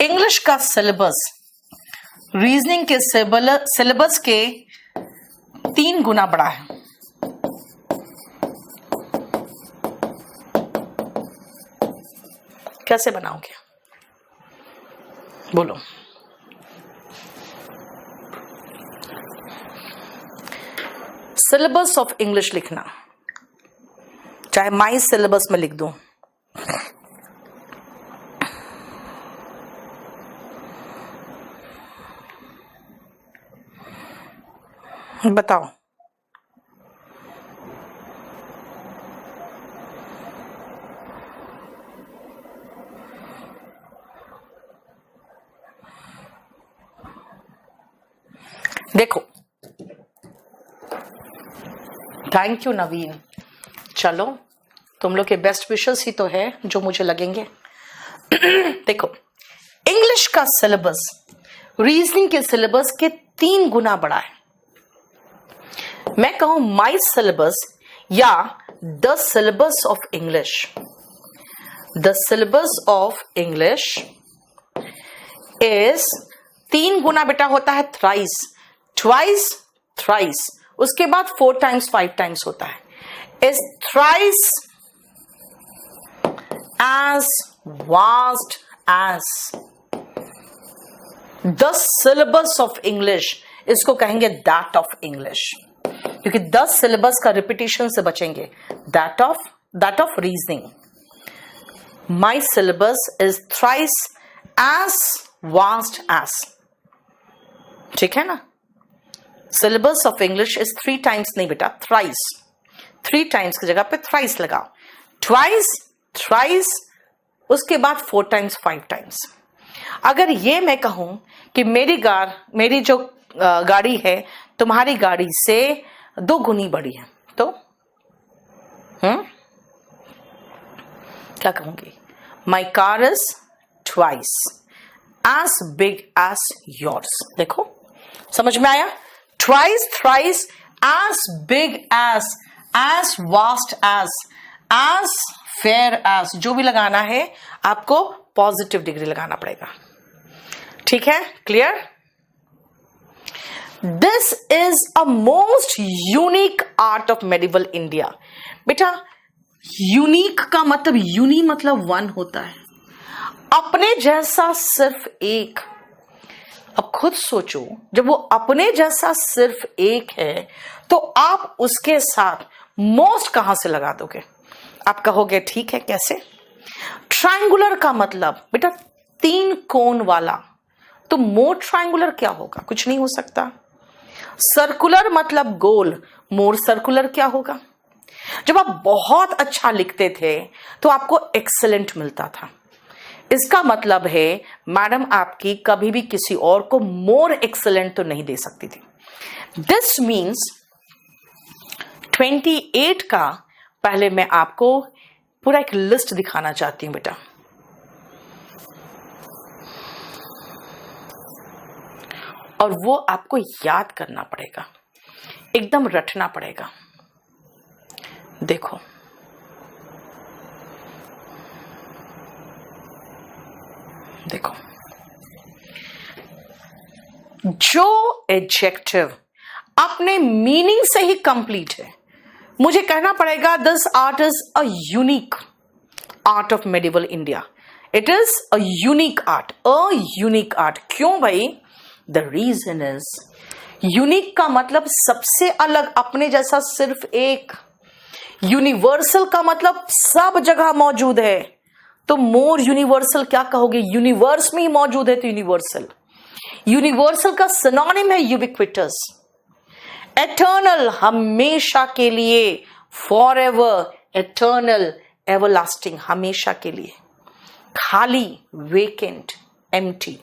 इंग्लिश का सिलेबस रीजनिंग के सिलेबस के 3 गुना बड़ा है। कैसे बनाओगे? बोलो। सिलेबस ऑफ इंग्लिश लिखना, चाहे माई सिलेबस में लिख दूं, बताओ। देखो, थैंक यू नवीन। चलो, तुम लोग के बेस्ट विशेस ही तो है जो मुझे लगेंगे। देखो, इंग्लिश का सिलेबस रीजनिंग के सिलेबस के 3 गुना बड़ा है। मैं कहूं माई सिलेबस या the syllabus of English. The syllabus of English is 3 गुना बेटा होता है थ्राइस, ट्वाइस, थ्राइस, उसके बाद 4 times 5 times होता है। Is thrice as vast as the syllabus of English. इसको कहेंगे दैट ऑफ इंग्लिश, क्योंकि 10 सिलेबस का रिपीटिशन से बचेंगे। That of reasoning. My syllabus is thrice as vast as. ठीक है ना? Syllabus of English is 3 times नहीं बेटा, थ्राइस। 3 times की जगह पे थ्राइस लगाओ। ट्वाइस, थ्राइस, उसके बाद 4 times 5 times। अगर ये मैं कहूं कि मेरी जो गाड़ी है तुम्हारी गाड़ी से 2 गुनी बड़ी है, तो क्या कहूंगी? My car is twice as big as yours. देखो, समझ में आया? Twice, thrice, as big as vast as fair as, जो भी लगाना है आपको पॉजिटिव डिग्री लगाना पड़ेगा। ठीक है? Clear? This is a most unique art of medieval India. बेटा यूनिक का मतलब, यूनी मतलब वन होता है, अपने जैसा सिर्फ एक। अब खुद सोचो, जब वो अपने जैसा सिर्फ एक है तो आप उसके साथ मोस्ट कहां से लगा दोगे? आप कहोगे ठीक है, कैसे? ट्रायंगुलर का मतलब बेटा 3 कोण वाला, तो मोर ट्रायंगुलर क्या होगा? कुछ नहीं हो सकता। सर्कुलर मतलब गोल, मोर सर्कुलर क्या होगा? जब आप बहुत अच्छा लिखते थे तो आपको एक्सेलेंट मिलता था। इसका मतलब है मैडम आपकी कभी भी किसी और को मोर एक्सेलेंट तो नहीं दे सकती थी। दिस मीन्स 28 का पहले मैं आपको पूरा एक लिस्ट दिखाना चाहती हूं बेटा। और वो आपको याद करना पड़ेगा, एकदम रटना पड़ेगा। देखो देखो, जो एडजेक्टिव अपने मीनिंग से ही कंप्लीट है, मुझे कहना पड़ेगा this art is a unique art of medieval India. It is a unique art, a unique art. क्यों भाई? द रीजन इज, यूनिक का मतलब सबसे अलग, अपने जैसा सिर्फ एक। यूनिवर्सल का मतलब सब जगह मौजूद है, तो मोर यूनिवर्सल क्या कहोगे? यूनिवर्स में ही मौजूद है तो यूनिवर्सल। यूनिवर्सल का सिनोनिम है यूबिक्विटस। एटर्नल हमेशा के लिए, फॉर एवर, एटर्नल एवरलास्टिंग हमेशा के लिए। खाली वेकेंट, एम्प्टी।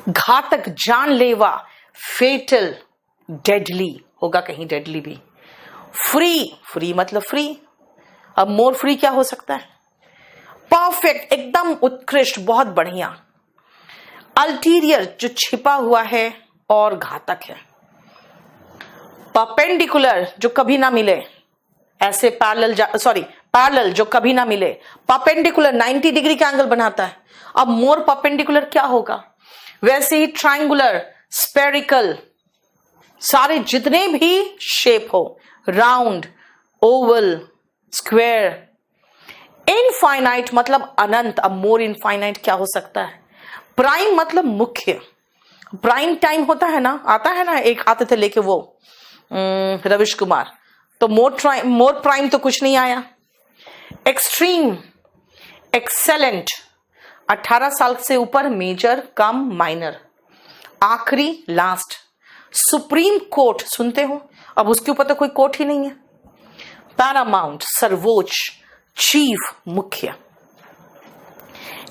घातक जानलेवा, फेटल, डेडली होगा कहीं डेडली भी। फ्री, फ्री मतलब फ्री, अब मोर फ्री क्या हो सकता है? परफेक्ट एकदम उत्कृष्ट, बहुत बढ़िया। अल्टीरियर जो छिपा हुआ है और घातक है। परपेंडिकुलर जो कभी ना मिले, ऐसे पैरेलल जो कभी ना मिले। परपेंडिकुलर 90 डिग्री का एंगल बनाता है। अब मोर परपेंडिकुलर क्या होगा? वैसे ही ट्रायंगुलर, स्फेरिकल, सारे जितने भी शेप हो, राउंड, ओवल, स्क्वायर। इनफाइनाइट मतलब अनंत, अब मोर इनफाइनाइट क्या हो सकता है? प्राइम मतलब मुख्य। प्राइम टाइम होता है ना, आता है ना, एक आते थे लेके वो रविश कुमार, तो मोर प्राइम तो कुछ नहीं आया। एक्सट्रीम, एक्सेलेंट, 18 साल से ऊपर मेजर, कम माइनर। आखिरी, लास्ट। सुप्रीम कोर्ट सुनते हो, अब उसके ऊपर तो कोई कोर्ट ही नहीं है। पैरामाउंट, सर्वोच्च, चीफ, मुख्य।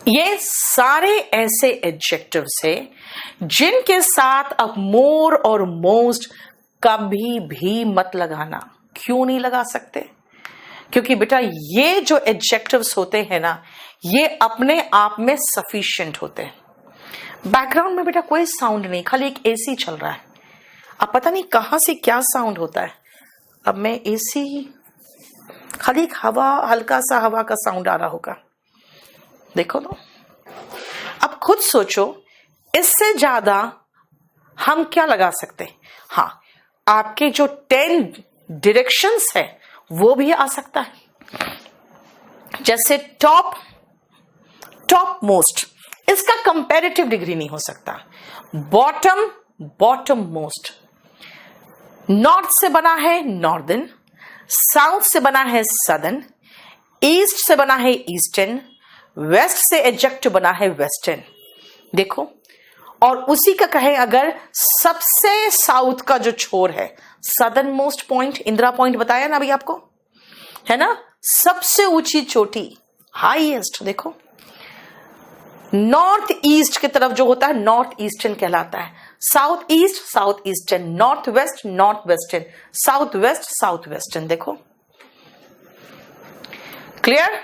ये सारे ऐसे एडजेक्टिव्स हैं जिनके साथ अब मोर और मोस्ट कभी भी मत लगाना। क्यों नहीं लगा सकते? क्योंकि बेटा ये जो एडजेक्टिव्स होते हैं ना, ये अपने आप में सफिशिएंट होते हैं। बैकग्राउंड में बेटा कोई साउंड नहीं, खाली एक एसी चल रहा है। अब पता नहीं कहां से क्या साउंड होता है। अब मैं एसी, खाली एक हवा, हल्का सा हवा का साउंड आ रहा होगा, देखो तो। अब खुद सोचो, इससे ज्यादा हम क्या लगा सकते? हाँ, आपके जो 10 डायरेक्शंस है वो भी आ सकता है। जैसे टॉप, टॉप मोस्ट, इसका कंपैरेटिव डिग्री नहीं हो सकता। Bottom, bottom most. नॉर्थ से बना है नॉर्दर्न, साउथ से बना है सदर्न, ईस्ट से बना है ईस्टर्न, वेस्ट से एडजेक्टिव बना है वेस्टर्न। देखो, और उसी का कहे अगर सबसे साउथ का जो छोर है, southern most point, Indira point बताया ना अभी आपको, है ना, सबसे ऊंची चोटी, हाईएस्ट। देखो, नॉर्थ ईस्ट की तरफ जो होता है नॉर्थ ईस्टर्न कहलाता है। South east, south eastern, north west, north western, south west, south western. देखो, क्लियर?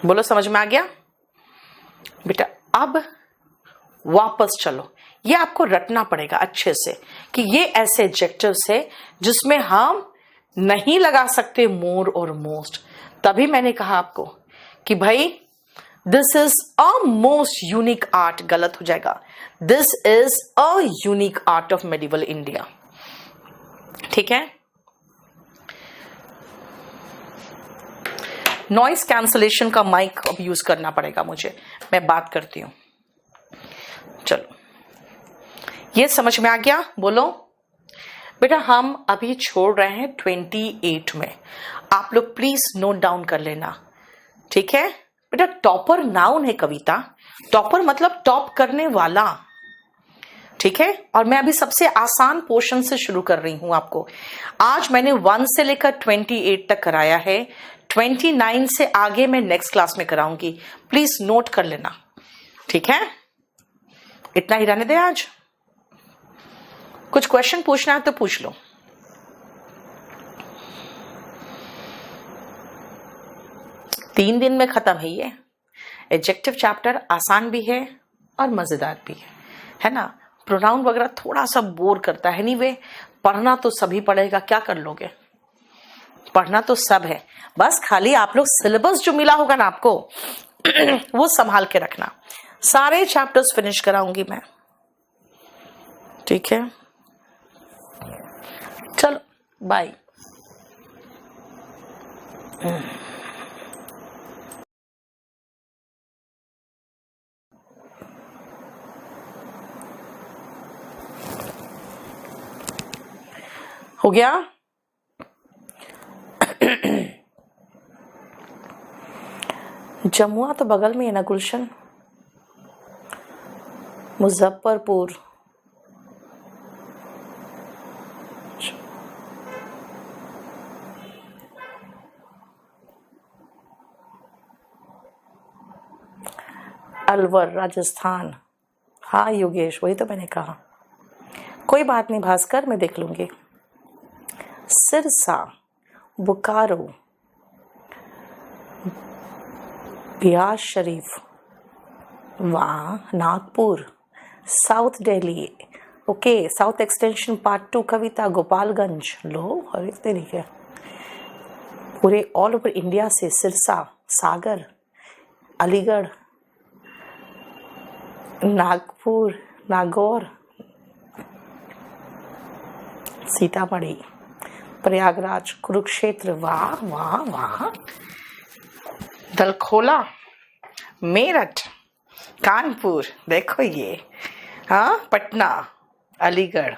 बोलो, समझ में आ गया बेटा? अब वापस चलो, ये आपको रटना पड़ेगा अच्छे से कि ये ऐसे एडजेक्टिव्स है जिसमें हम नहीं लगा सकते मोर और मोस्ट। तभी मैंने कहा आपको कि भाई this is a most unique art, गलत हो जाएगा, this is a unique art of medieval India. ठीक है, नॉइस कैंसलेशन का माइक अब यूज करना पड़ेगा मुझे, मैं बात करती हूं। चलो, ये समझ में आ गया? बोलो बेटा, हम अभी छोड़ रहे हैं 28 में, आप लोग प्लीज नोट डाउन कर लेना। ठीक है बेटा, टॉपर नाउन है कविता, टॉपर मतलब टॉप करने वाला। ठीक है, और मैं अभी सबसे आसान पोर्शन से शुरू कर रही हूं आपको। आज मैंने 1 से लेकर 28 तक कराया है, 29 से आगे मैं नेक्स्ट क्लास में कराऊंगी, प्लीज नोट कर लेना। ठीक है, इतना ही रहने दे आज। कुछ क्वेश्चन पूछना है तो पूछ लो। तीन दिन में खत्म है ये एडजेक्टिव चैप्टर, आसान भी है और मजेदार भी है ना। प्रोनाउन वगैरह थोड़ा सा बोर करता है, एनीवे पढ़ना तो सभी पढ़ेगा, क्या कर लोगे, पढ़ना तो सब है, बस खाली आप लोग सिलेबस जो मिला होगा ना आपको वो संभाल के रखना। सारे चैप्टर्स फिनिश कराऊंगी मैं। ठीक है, चलो बाय। हो गया? जमुआ तो बगल में है ना गुलशन, मुजफ्फरपुर, अलवर राजस्थान। हाँ योगेश, वही तो मैंने कहा, कोई बात नहीं भास्कर, मैं देख लूंगी। सिरसा, बोकारो, बिहार शरीफ, वहाँ Nagpur, south Delhi, okay, south extension part 2 कविता, गोपालगंज। लो अरे तेरी है, पूरे ऑल ओवर इंडिया से सिरसा, सागर, अलीगढ़, नागपुर, नागौर, सीतामढ़ी, प्रयागराज, कुरुक्षेत्र, वाह वाह वाह, दलखोला, मेरठ, कानपुर, देखो ये, हाँ, पटना, अलीगढ़।